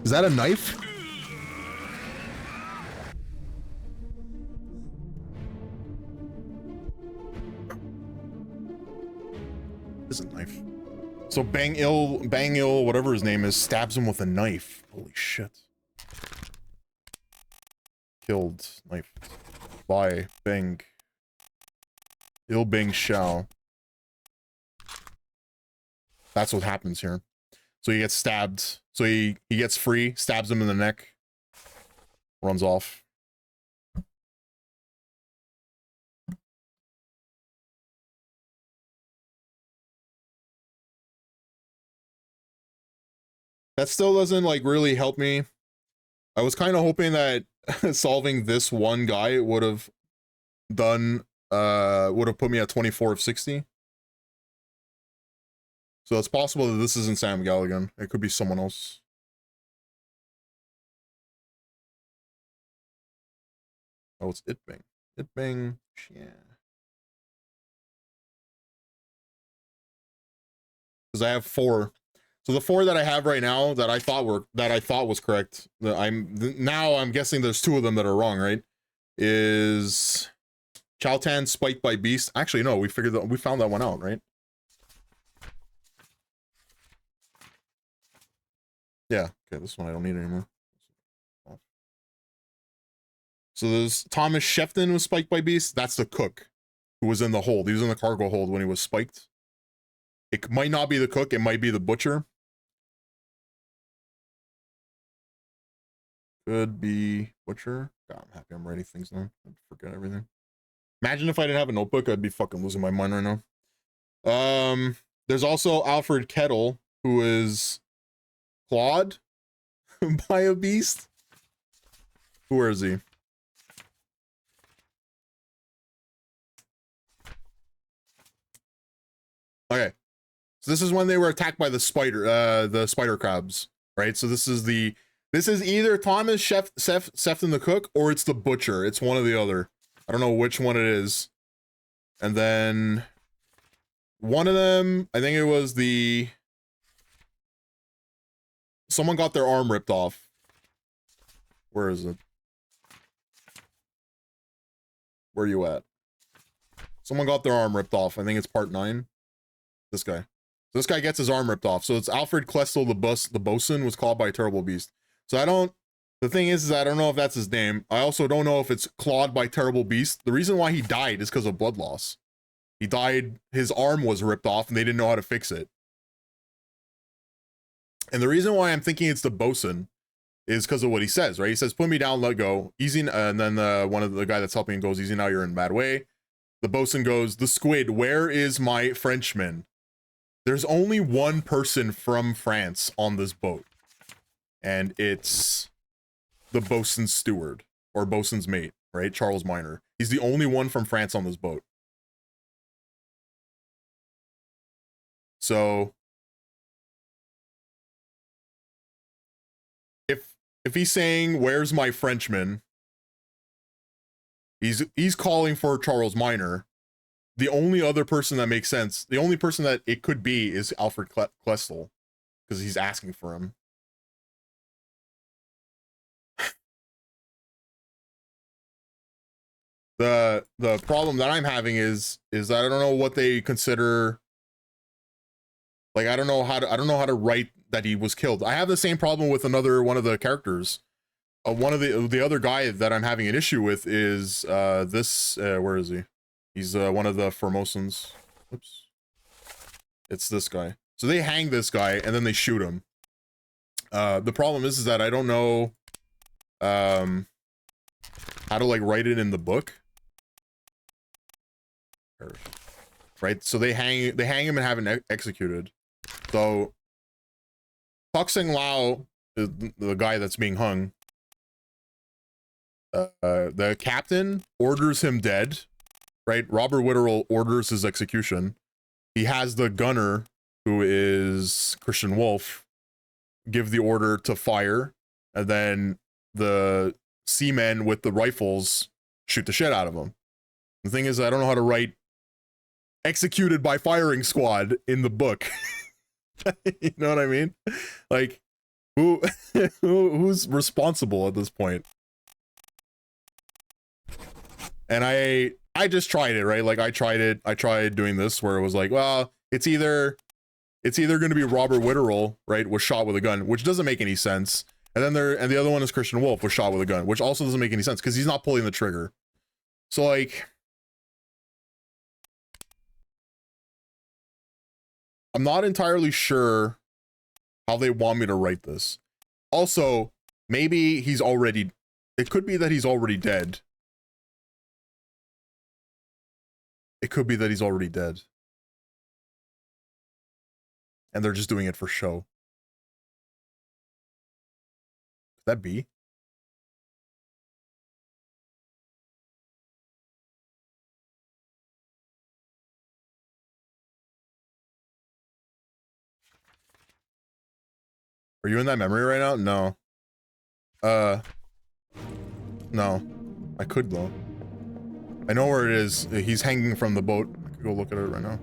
Is that a knife? So Bang Il, whatever his name is, stabs him with a knife. Holy shit. Killed. Knife. By Bang. Il Bang Xiao. That's what happens here. So he gets stabbed. So he gets free, stabs him in the neck, runs off. That still doesn't like really help me. I was kind of hoping that solving this one guy would have done would have put me at 24 of 60. So it's possible that this isn't Sam Galligan. It could be someone else. Oh, it's It Bang. It Bang. Yeah. Because I have 4. So the 4 that I have right now that I thought was correct. Now I'm guessing there's 2 of them that are wrong, right? Is Chow Tan spiked by Beast? Actually, no, we found that one out, right? Yeah, okay, this one I don't need anymore. So there's Thomas Shefton was spiked by Beast. That's the cook who was in the hold. He was in the cargo hold when he was spiked. It might not be the cook, it might be the butcher. Could be butcher. God, I'm happy I'm writing things down. I forget everything. Imagine if I didn't have a notebook, I'd be fucking losing my mind right now. There's also Alfred Kettle, who is clawed by a beast. Where is he? Okay. So this is when they were attacked by the spider crabs, right? So this is either Thomas Sefton the cook or it's the butcher. It's one or the other. I don't know which one it is. And then one of them, I think it was someone got their arm ripped off. Where is it? Where are you at? Someone got their arm ripped off. I think it's part 9. This guy. This guy gets his arm ripped off. So it's Alfred Klestel, the bosun, was called by a terrible beast. So the thing is I don't know if that's his name. I also don't know if it's clawed by terrible beast. The reason why he died is because of blood loss. He died, his arm was ripped off and they didn't know how to fix it. And the reason why I'm thinking it's the bosun is because of what he says, right? He says, put me down, let go. Easy, and then one of the guy that's helping goes, easy now, you're in a bad way. The bosun goes, the squid, where is my Frenchman? There's only one person from France on this boat. And it's the bosun's steward, or bosun's mate, right? Charles Minor. He's the only one from France on this boat. So if he's saying, where's my Frenchman? He's calling for Charles Minor. The only other person that makes sense, the only person that it could be is Alfred Klestel, because he's asking for him. The problem that I'm having is that I don't know what they consider. Like I don't know how to write that he was killed. I have the same problem with one of the characters. One of the other guy that I'm having an issue with is where is he? He's one of the Formosans. Oops. It's this guy. So they hang this guy and then they shoot him. The problem is that I don't know how to like write it in the book. Right? So they hang him and have him executed. So Toxing Lao is the guy that's being hung. The captain orders him dead. Right? Robert Witterell orders his execution. He has the gunner, who is Christian Wolf, give the order to fire, and then the seamen with the rifles shoot the shit out of him. The thing is, I don't know how to write executed by firing squad in the book. You know what I mean? Like, who's responsible at this point? And I just tried it, right? Like I tried doing this where it was like, well, it's either it's either going to be Robert Witterell, right, was shot with a gun, which doesn't make any sense. And then the other one is Christian Wolf was shot with a gun, which also doesn't make any sense because he's not pulling the trigger. So like, I'm not entirely sure how they want me to write this. Also, maybe he's already, it could be that he's already dead. It could be that he's already dead. And they're just doing it for show. Could that be? Are you in that memory right now? No. No. I could though. I know where it is. He's hanging from the boat. I could go look at it right now.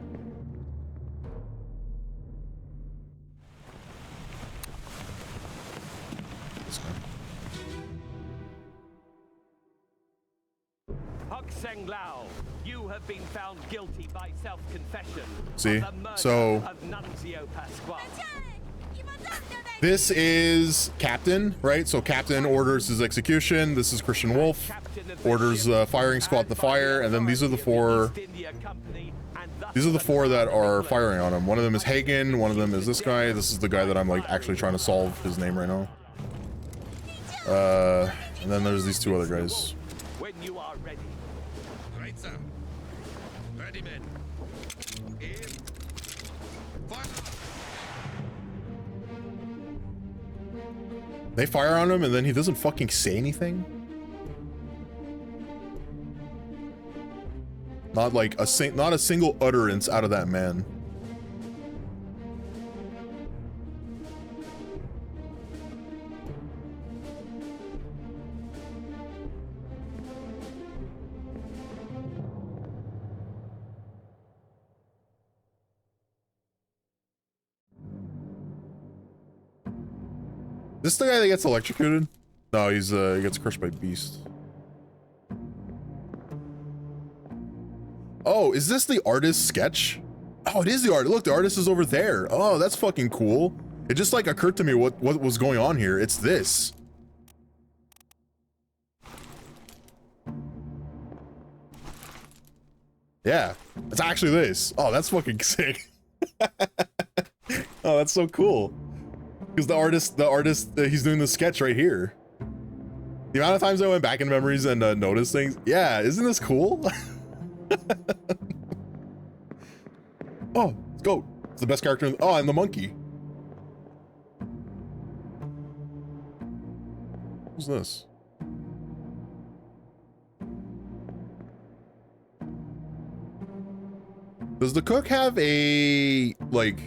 This guy. Seng Lao, you have been found guilty by self-confession. See? Of the murder So of Nunzio Pasquale. this is Captain, right? So Captain orders his execution. This is Christian Wolf. Orders firing squad to fire, and then these are the four. These are the four that are firing on him. One of them is Hagen. One of them is this guy. This is the guy that I'm like actually trying to solve his name right now. And then there's these two other guys. When you are ready. Right, sir. Ready, men. Aim. Fire. They fire on him, and then he doesn't fucking say anything. Not like not a single utterance out of that man. Is this the guy that gets electrocuted? No, he gets crushed by Beast. Oh, is this the artist's sketch? Oh, it is the artist. Look, the artist is over there. Oh, that's fucking cool. It just like occurred to me what was going on here. It's this. Yeah, it's actually this. Oh, that's fucking sick. Oh, that's so cool. Because the artist, he's doing the sketch right here. The amount of times I went back in memories and noticed things. Yeah, isn't this cool? Oh, let's go. It's the best character in oh, and the monkey. Who's this? Does the cook have a like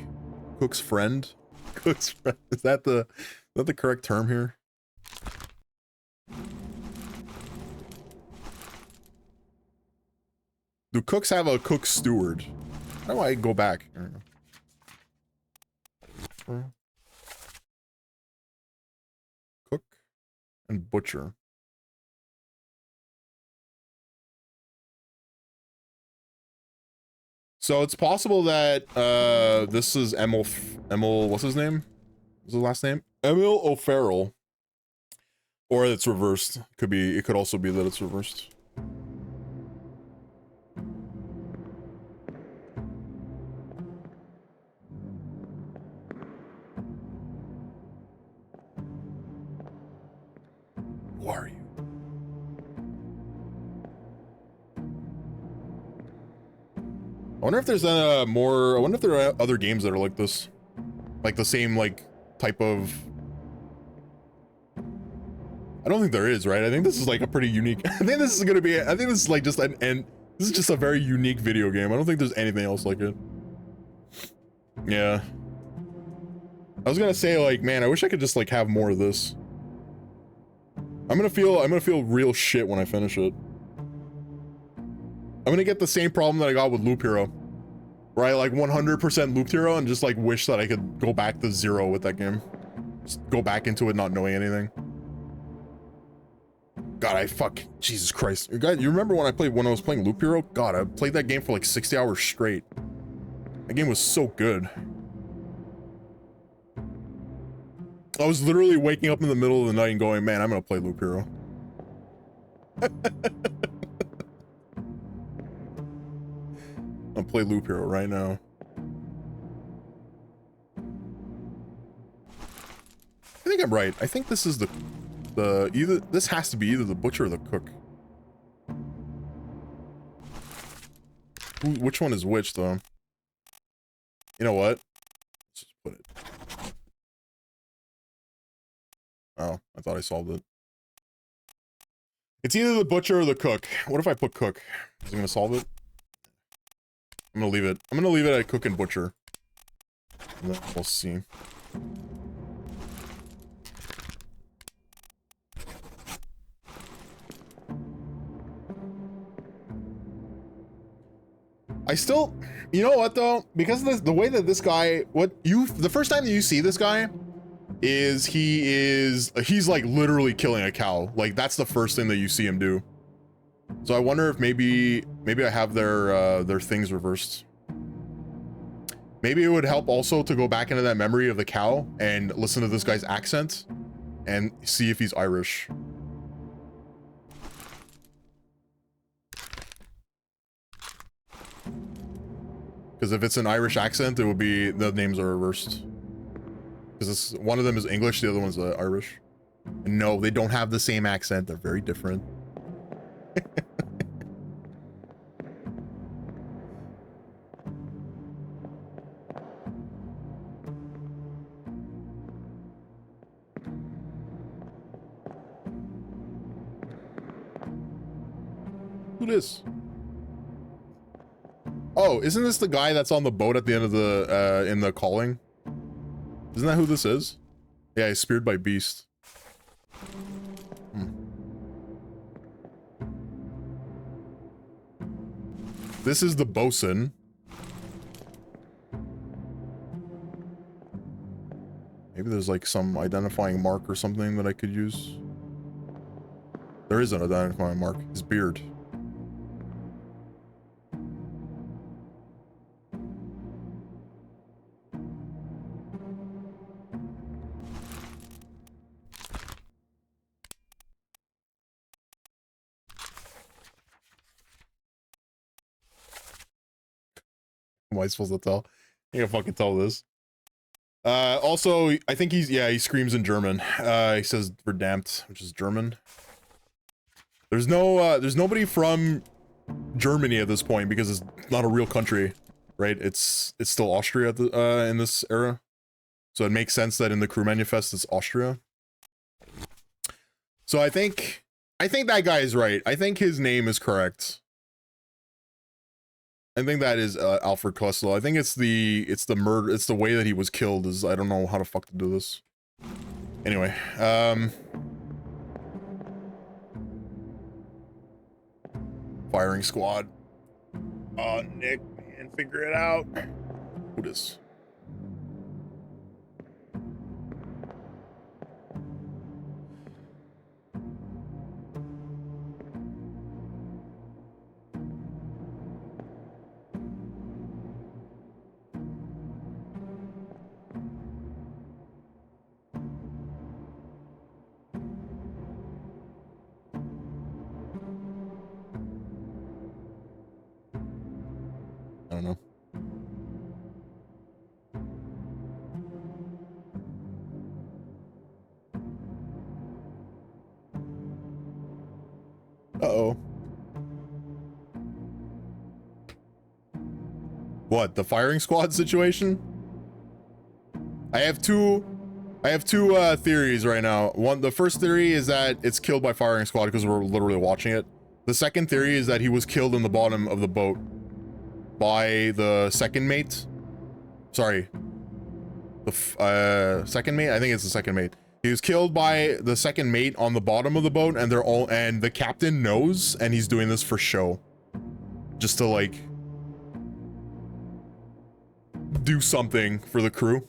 cook's friend? Cook's friend. Is that the correct term here? Do cooks have a cook steward? How do I go back? I don't know. Cook and butcher. So it's possible that this is Emil, what's his name? What's his last name? Emil O'Farrell. Or it's reversed. It could also be that it's reversed. Who are you? I wonder if there's more. I wonder if there are other games that are like this, like the same like type of. I don't think there is, right? I think this is like a pretty unique. I think this is gonna be. I think this is like just an. This is just a very unique video game. I don't think there's anything else like it. Yeah. I was gonna say like, man, I wish I could just like have more of this. I'm gonna feel real shit when I finish it. I'm gonna get the same problem that I got with Loop Hero. Right, like 100% Loop Hero and just like wish that I could go back to 0 with that game. Just go back into it not knowing anything. God, Jesus Christ. Guys, you remember when I was playing Loop Hero? God, I played that game for like 60 hours straight. That game was so good. I was literally waking up in the middle of the night and going, man, I'm gonna play Loop Hero. I'll play Loop Hero right now. I think I'm right. I think this is this has to be either the butcher or the cook. Which one is which, though? You know what? Let's just put it. Oh, I thought I solved it. It's either the butcher or the cook. What if I put cook? Is it gonna solve it? I'm gonna leave it. I'm gonna leave it at cook and butcher. And then we'll see. I still, you know what though? Because of this, the way that this guy, the first time that you see this guy is he's like literally killing a cow. Like that's the first thing that you see him do. So I wonder if maybe I have their things reversed. Maybe it would help also to go back into that memory of the cow and listen to this guy's accent and see if he's Irish. Because if it's an Irish accent, it would be, the names are reversed. Because one of them is English, the other one's Irish. And no, they don't have the same accent. They're very different. Who this? Oh, isn't this the guy that's on the boat at the end of the, in the calling? Isn't that who this is? Yeah, he's speared by Beast. This is the bosun. Maybe there's like some identifying mark or something that I could use. There is an identifying mark. His beard. Am I supposed to tell? I can't fucking tell this. Also, I think he screams in German. He says verdammt, which is German. There's nobody from Germany at this point because it's not a real country, right? It's still Austria at the, in this era. So it makes sense that in the crew manifest it's Austria. So I think that guy is right. I think his name is correct. I think that is Alfred Kessel. I think it's the murder. It's the way that he was killed. Is I don't know how the fuck to do this. Anyway, firing squad. Oh, Nick, man, figure it out. Who this? I don't know. Uh-oh. What, the firing squad situation? I have two theories right now. The first theory is that it's killed by firing squad because we're literally watching it. The second theory is that he was killed in the bottom of the boat by the second mate. Sorry. The second mate? I think it's the second mate. He was killed by the second mate on the bottom of the boat, and and the captain knows, and he's doing this for show. Just to like do something for the crew.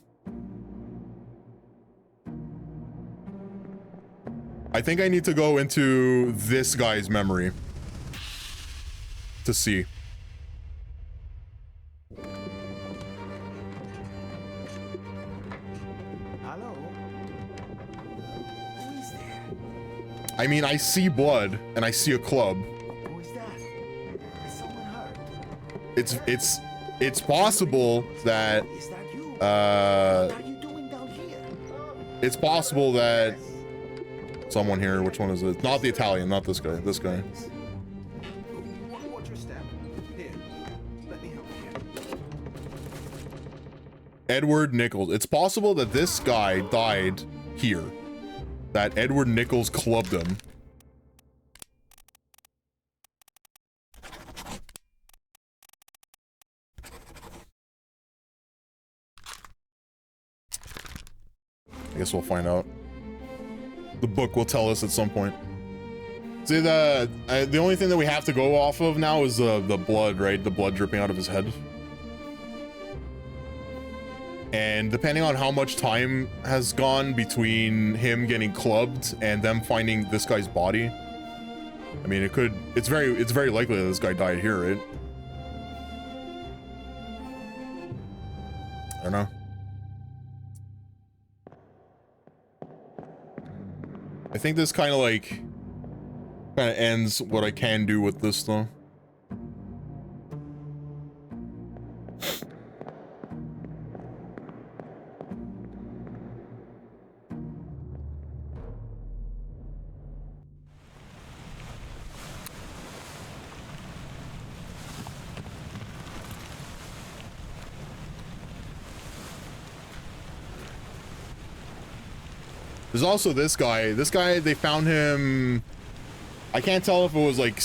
I think I need to go into this guy's memory to see. Hello? I mean, I see blood and I see a club. Who is that? Is someone hurt? It's possible that Is that you? What are you doing down here? it's possible that someone here, which one is it? Not the Italian, not this guy, this guy. Watch your step. Here, let me help you. Edward Nichols. It's possible that this guy died here. That Edward Nichols clubbed him. I guess we'll find out. The book will tell us at some point. See, the only thing that we have to go off of now is the blood, right? The blood dripping out of his head. And depending on how much time has gone between him getting clubbed and them finding this guy's body, I mean, it's very likely that this guy died here, right? I don't know. I think this kind of ends what I can do with this though. There's also this guy. This guy, they found him. I can't tell if it was like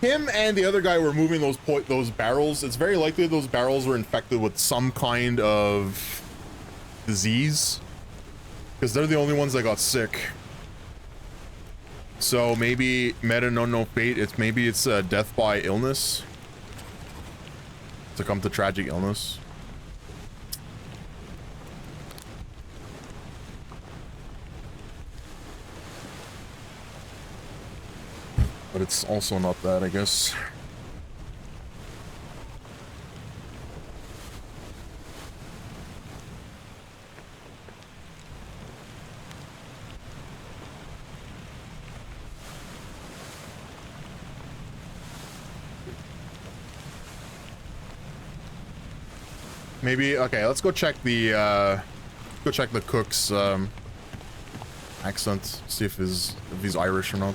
him and the other guy were moving those barrels. It's very likely those barrels were infected with some kind of disease, because they're the only ones that got sick. So maybe meta no fate. Maybe it's death by illness. Succumb to tragic illness. But it's also not that, I guess. Maybe, okay, let's go check the cook's accent, see if he's Irish or not.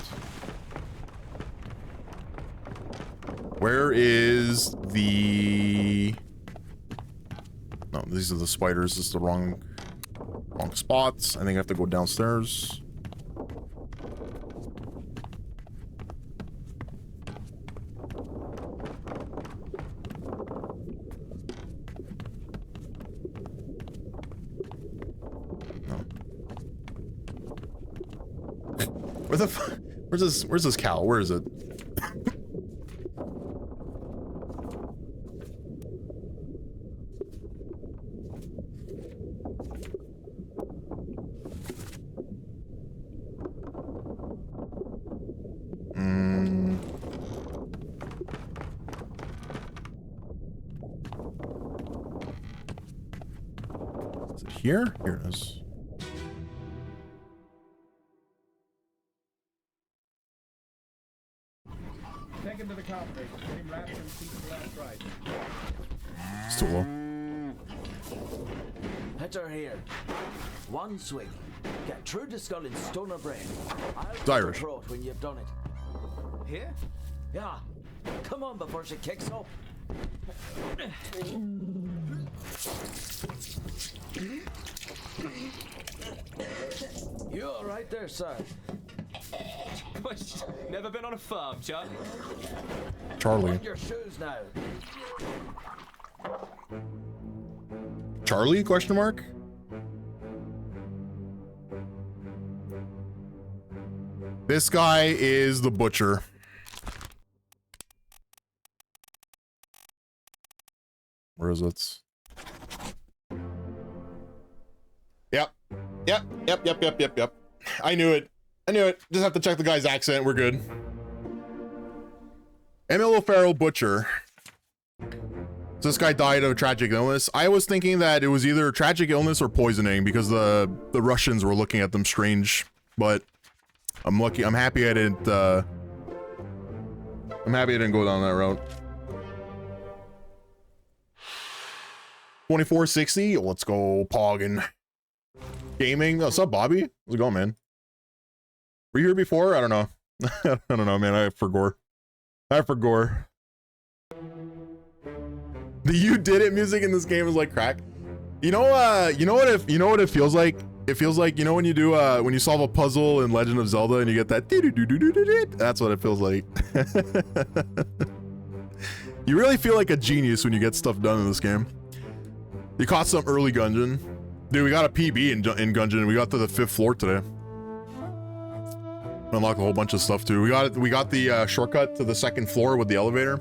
Where is the... No, these are the spiders. This is the wrong spots. I think I have to go downstairs. No. Where the fuck? Where's this cow? Where is it? Here? Here it is. Take him to the company. Get him wrapped in seats left, right. It's too low. Hit her here. One swing. Get through the skull in stone or brain. It's Irish. When you've done it. Here? Yeah. Come on before she kicks up. You all right there, sir? Never been on a farm, Chuck? Charlie. Your shoes now. Charlie? Question mark? This guy is the butcher. Where is it? Yep. I knew it. Just have to check the guy's accent. We're good. Emil O'Farrell, butcher. So this guy died of a tragic illness. I was thinking that it was either tragic illness or poisoning because the Russians were looking at them strange. but I'm lucky. I'm happy I didn't. I'm happy I didn't go down that route. 2460. Let's go, Poggin. Gaming. What's up, Bobby? How's it going, man? Were you here before? I don't know. I don't know, man. I forgot. The "you did it" music in this game is like crack. You know what it feels like? It feels like, you know, when you do when you solve a puzzle in Legend of Zelda and you get that that's what it feels like. You really feel like a genius when you get stuff done in this game. You caught some early Gungeon. Dude, we got a PB in Gungeon. We got to the 5th floor today. Unlocked a whole bunch of stuff too. We got the shortcut to the 2nd floor with the elevator.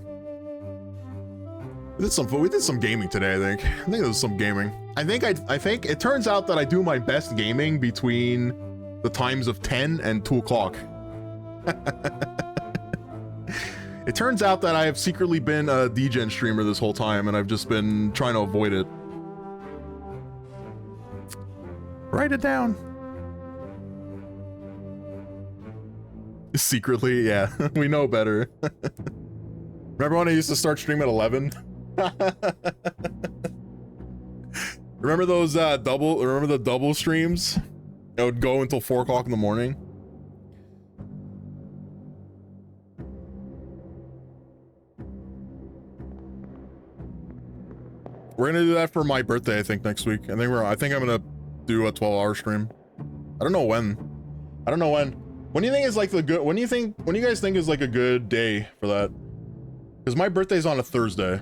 We did some gaming today, I think. I think it was some gaming. I think it turns out that I do my best gaming between the times of 10 and 2 o'clock. It turns out that I have secretly been a DGen streamer this whole time, and I've just been trying to avoid it. Write it down. Secretly, yeah. We know better. Remember when I used to start streaming at 11? Remember those remember the double streams? It would go until 4 o'clock in the morning. We're gonna do that for my birthday, I think, next week. I think I'm gonna do a 12-hour stream. I don't know when. When do you think is like the good? When do you guys think is like a good day for that? Because my birthday's on a Thursday.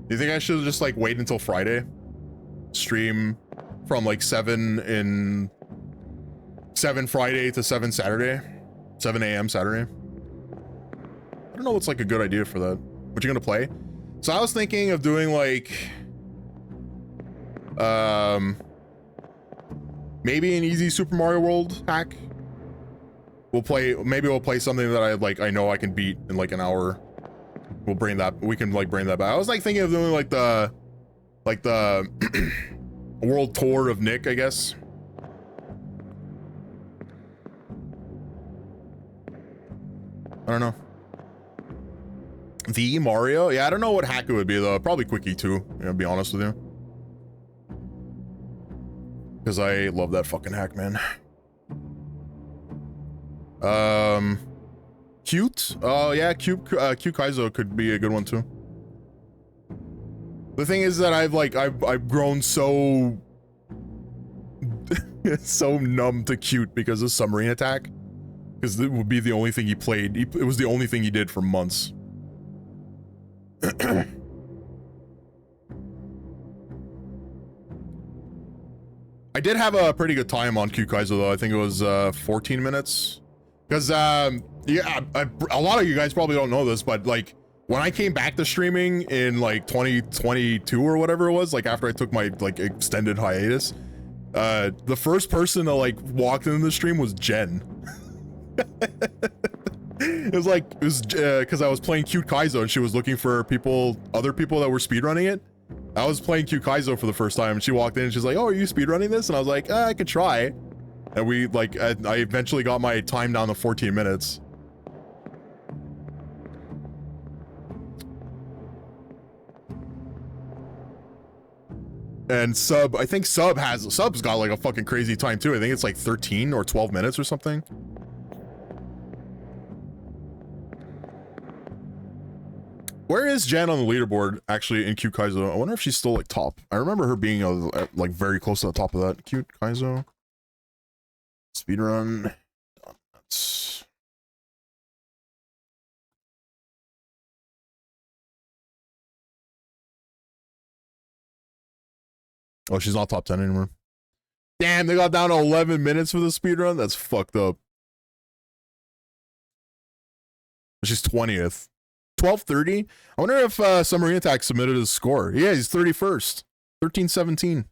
Do you think I should just like wait until Friday? Stream from like 7 Friday to 7 Saturday? 7 a.m. Saturday? I don't know what's like a good idea for that. What you gonna play? So I was thinking of doing like maybe an easy Super Mario World hack. Maybe we'll play something that I know I can beat in like an hour. We can like bring that back. I was like thinking of doing like the world tour of Nick, I guess. I don't know. The Mario? Yeah, I don't know what hack it would be though. Probably Quickie 2, to be honest with you. Because I love that fucking hack, man. Cute? Oh yeah, cute Kaizo could be a good one too. The thing is that I've grown so so numb to cute because of Submarine Attack. Because it would be the only thing he played. It was the only thing he did for months. I did have a pretty good time on Q Kaizo though. I think it was 14 minutes. Because yeah, a lot of you guys probably don't know this, but like when I came back to streaming in like 2022 or whatever it was, like after I took my like extended hiatus, the first person to like walk into the stream was Jen. It was because I was playing Cute Kaizo and she was looking for other people that were speedrunning it. I was playing Cute Kaizo for the first time and she walked in and she's like, "Oh, are you speedrunning this?" And I was like, "I could try." And we like, I eventually got my time down to 14 minutes. And I think Sub's got like a fucking crazy time too. I think it's like 13 or 12 minutes or something. Where is Jen on the leaderboard actually in Cute Kaizo? I wonder if she's still like top. I remember her being like very close to the top of that. Cute Kaizo. Speedrun. Oh, she's not top 10 anymore. Damn, they got down to 11 minutes for the speedrun? That's fucked up. She's 20th. 12:30? I wonder if Submarine Attack submitted his score. Yeah, he's 31st. 13:17.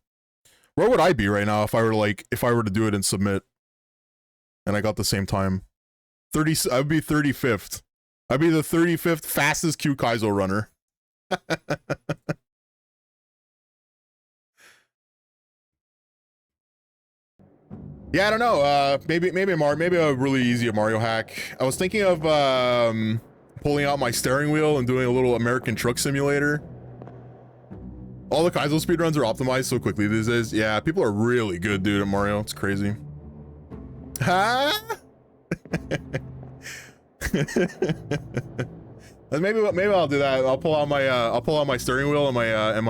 Where would I be right now if I were to do it and submit? And I got the same time. I would be 35th. I'd be the 35th fastest Q Kaizo runner. Yeah, I don't know. Maybe a really easy Mario hack. I was thinking of pulling out my steering wheel and doing a little American Truck Simulator. All the Kaizo speedruns are optimized so quickly these days. Yeah, people are really good, dude, at Mario. It's crazy. Huh? maybe I'll do that. I'll pull out my steering wheel and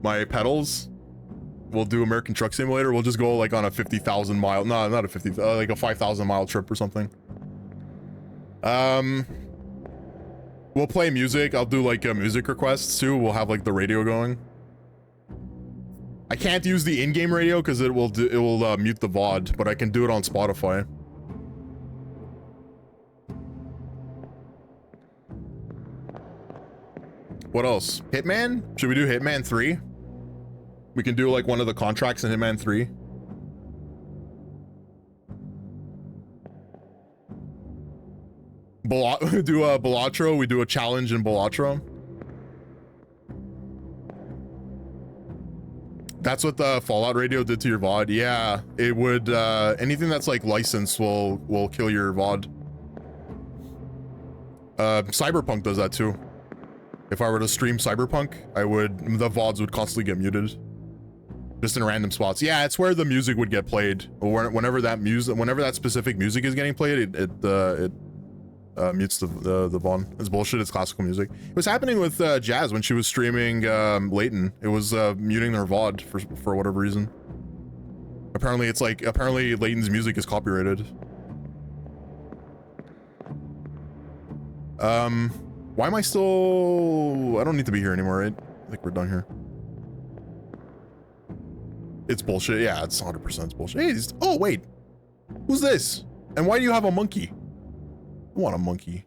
my pedals. We'll do American Truck Simulator. We'll just go like on a 50,000 mile, no, not a 50, like a 5,000 mile trip or something. We'll play music. I'll do like music requests too. We'll have like the radio going. I can't use the in-game radio because it will mute the VOD, but I can do it on Spotify. What else? Hitman? Should we do Hitman 3? We can do like one of the contracts in Hitman 3. Do a Balatro. We do a challenge in Balatro. That's what the Fallout radio did to your VOD. Yeah, it would. Anything that's like licensed will kill your VOD. Cyberpunk does that too. If I were to stream Cyberpunk, the VODs would constantly get muted. Just in random spots. Yeah, it's where the music would get played. Or whenever that specific music is getting played, it mutes the VOD. It's bullshit. It's classical music. It was happening with Jazz when she was streaming Layton. It was muting their VOD for whatever reason. Apparently Layton's music is copyrighted. Why am I still... I don't need to be here anymore, right? I think we're done here. It's bullshit. Yeah, it's 100% bullshit. Hey, oh, wait. Who's this? And why do you have a monkey? I want a monkey.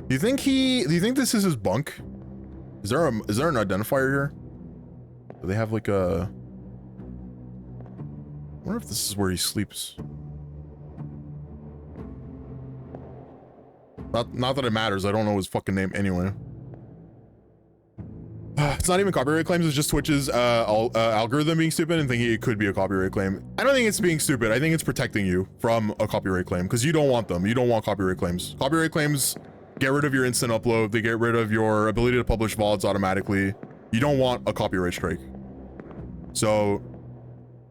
Do you think this is his bunk? Is there an identifier here? Do they have like a... I wonder if this is where he sleeps. Not that it matters. I don't know his fucking name anyway. It's not even copyright claims. It's just Twitch's algorithm being stupid and thinking it could be a copyright claim. I don't think it's being stupid. I think it's protecting you from a copyright claim because you don't want them. You don't want copyright claims. Copyright claims get rid of your instant upload. They get rid of your ability to publish VODs automatically. You don't want a copyright strike. So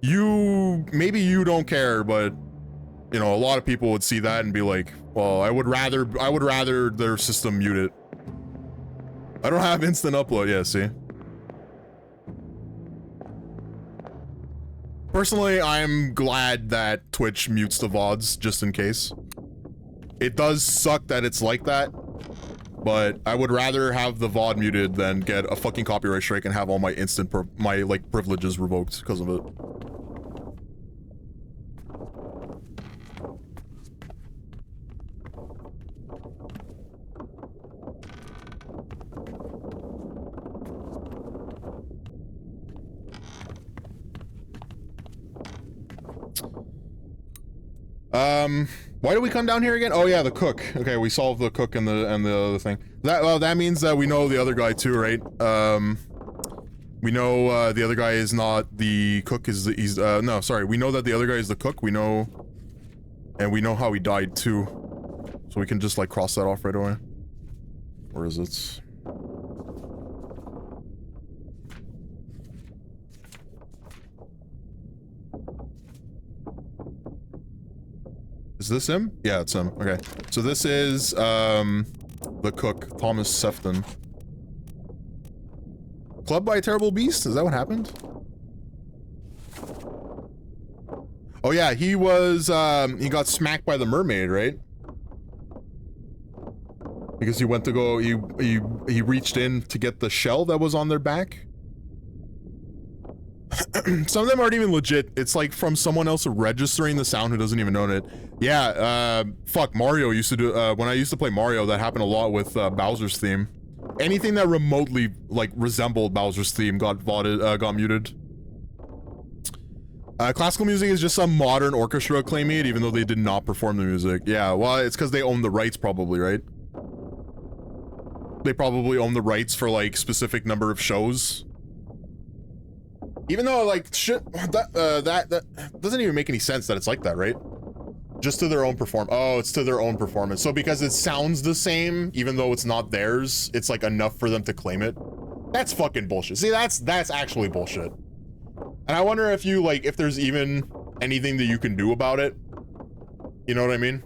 maybe you don't care, but you know, a lot of people would see that and be like, well, I would rather their system mute it. I don't have instant upload. Yeah, see? Personally, I'm glad that Twitch mutes the VODs just in case. It does suck that it's like that, but I would rather have the VOD muted than get a fucking copyright strike and have all my privileges revoked because of it. Why did we come down here again? Oh yeah, the cook. Okay, we solved the cook and the other thing. That means that we know the other guy too, right? We know the other guy is not the cook. No, sorry. We know that the other guy is the cook. We know how he died too. So we can just like cross that off right away. Where is it? Is this him? Yeah, it's him. Okay. So this is, the cook, Thomas Sefton. Clubbed by a terrible beast? Is that what happened? Oh yeah, he was, he got smacked by the mermaid, right? Because he went to go, he reached in to get the shell that was on their back. Some of them aren't even legit. It's like from someone else registering the sound who doesn't even own it. Yeah, fuck, Mario used to do, when I used to play Mario, that happened a lot with Bowser's theme. Anything that remotely, like, resembled Bowser's theme got muted. Classical music is just some modern orchestra claiming it, even though they did not perform the music. Yeah, well, it's because they own the rights, probably, right? They probably own the rights for like specific number of shows. Even though, like, shit, that doesn't even make any sense that it's like that, right? Just to their own Oh, it's to their own performance. So because it sounds the same, even though it's not theirs, it's like enough for them to claim it. That's fucking bullshit. See, that's actually bullshit. And I wonder if you, like, if there's even anything that you can do about it. You know what I mean?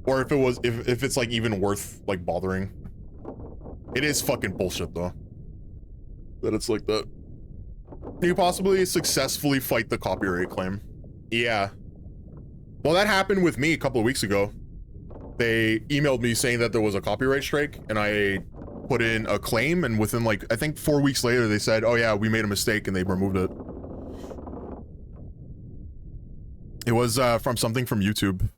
Or if it was, if it's, like, even worth, like, bothering. It is fucking bullshit, though. That it's like that. You possibly successfully fight the copyright claim. Yeah. Well, that happened with me a couple of weeks ago. They emailed me saying that there was a copyright strike, and I put in a claim, and within, like, I think 4 weeks later, they said, oh yeah, we made a mistake, and they removed it. It was from something from YouTube.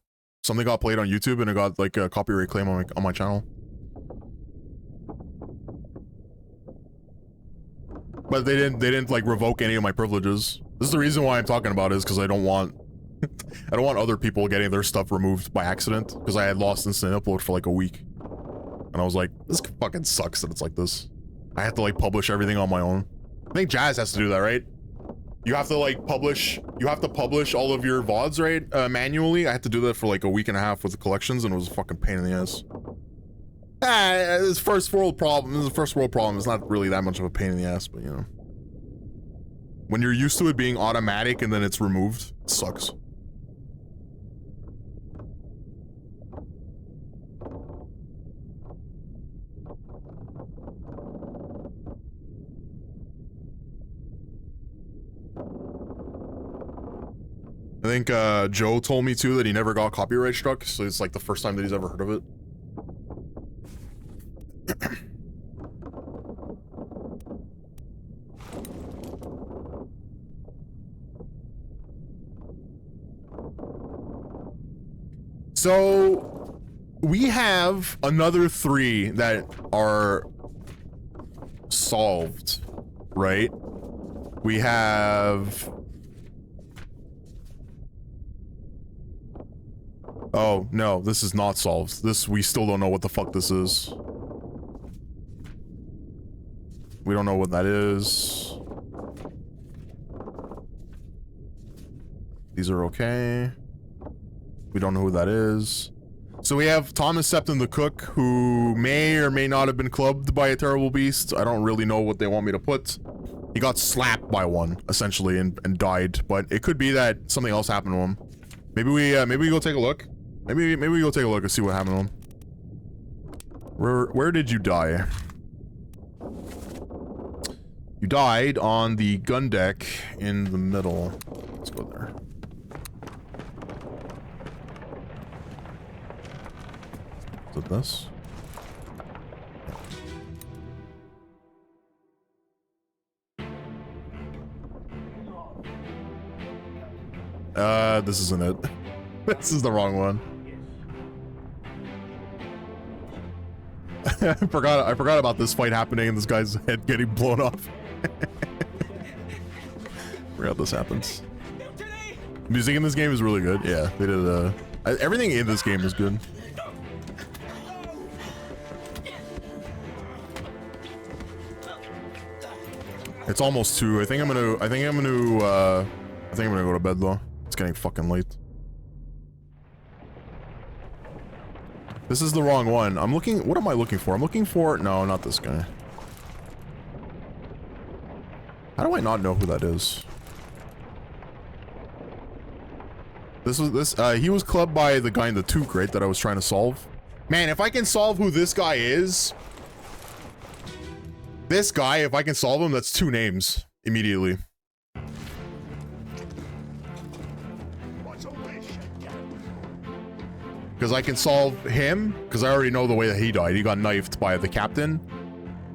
Something got played on YouTube, and it got, like, a copyright claim on my channel. But they didn't like revoke any of my privileges. This is the reason why I'm talking about it, is because I don't want I don't want other people getting their stuff removed by accident, because I had lost instant upload for like a week. And I was like, this fucking sucks that it's like this. I have to like publish everything on my own. I think Jazz has to do that, right? You have to like publish, you have to publish all of your VODs, right? Manually. I had to do that for like a week and a half with the collections, and it was a fucking pain in the ass. It's first world problem. This is a first world problem. It's not really that much of a pain in the ass, but you know. When you're used to it being automatic and then it's removed, it sucks. I think Joe told me too that he never got copyright struck, so it's like the first time that he's ever heard of it. So we have another 3 that are solved, right? We have... Oh, no, this is not solved. This, we still don't know what the fuck this is. We don't know what that is. These are okay. We don't know who that is. So we have Thomas Septon the cook, who may or may not have been clubbed by a terrible beast. I don't really know what they want me to put. He got slapped by one, essentially, and died. But it could be that something else happened to him. Maybe we go take a look. Maybe we go take a look and see what happened to him. Where did you die? You died on the gun deck in the middle. Let's go there. Is it this? This isn't it. This is the wrong one. I forgot about this fight happening and this guy's head getting blown off. Forgot this happens. Music in this game is really good. Yeah, they did everything in this game is good. It's almost 2. I think I'm gonna go to bed though. It's getting fucking late. This is the wrong one. I'm looking, what am I looking for? I'm looking for, no, not this guy. How do I not know who that is? He was clubbed by the guy in the toque, right, that I was trying to solve. Man, if I can solve who this guy is, if I can solve him, that's 2 names immediately. Because I can solve him, because I already know the way that he died. He got knifed by the captain,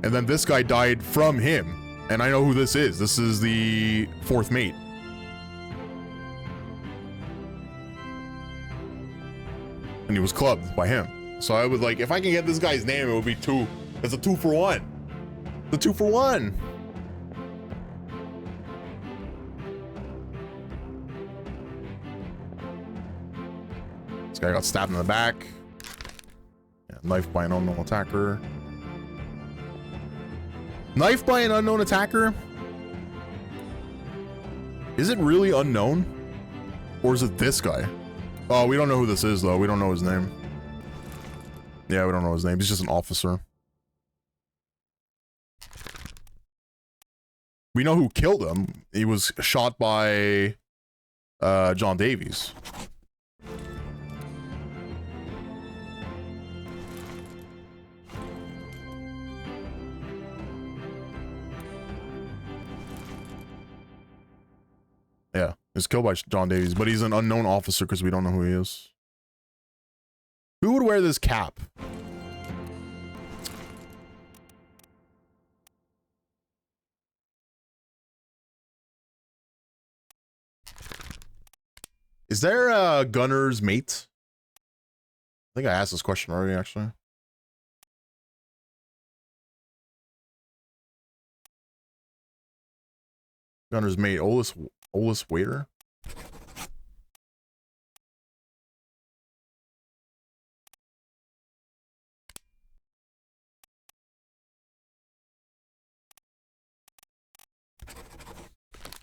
and then this guy died from him, and I know who this is. This is the 4th mate. And he was clubbed by him. So I would like, if I can get this guy's name, it would be 2 It's a 2-for-1. The 2-for-1. This guy got stabbed in the back. Yeah, knife by an unknown attacker. Knife by an unknown attacker? Is it really unknown? Or is it this guy? Oh, we don't know who this is, though. We don't know his name. Yeah, we don't know his name. He's just an officer. We know who killed him. He was shot by John Davies. Yeah, he was killed by John Davies, but he's an unknown officer because we don't know who he is. Who would wear this cap? Is there a gunner's mate? I think I asked this question already, actually. Gunner's mate, Olis Waiter?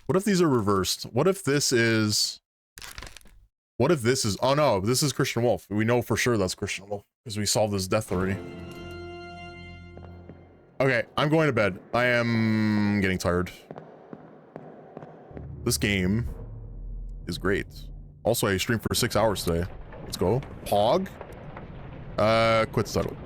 What if these are reversed? What if this is... What if this is... Oh no, this is Christian Wolf. We know for sure that's Christian Wolf because we solved his death already. Okay, I'm going to bed. I am getting tired. This game is great. Also, I streamed for 6 hours today. Let's go. Pog. Quit title.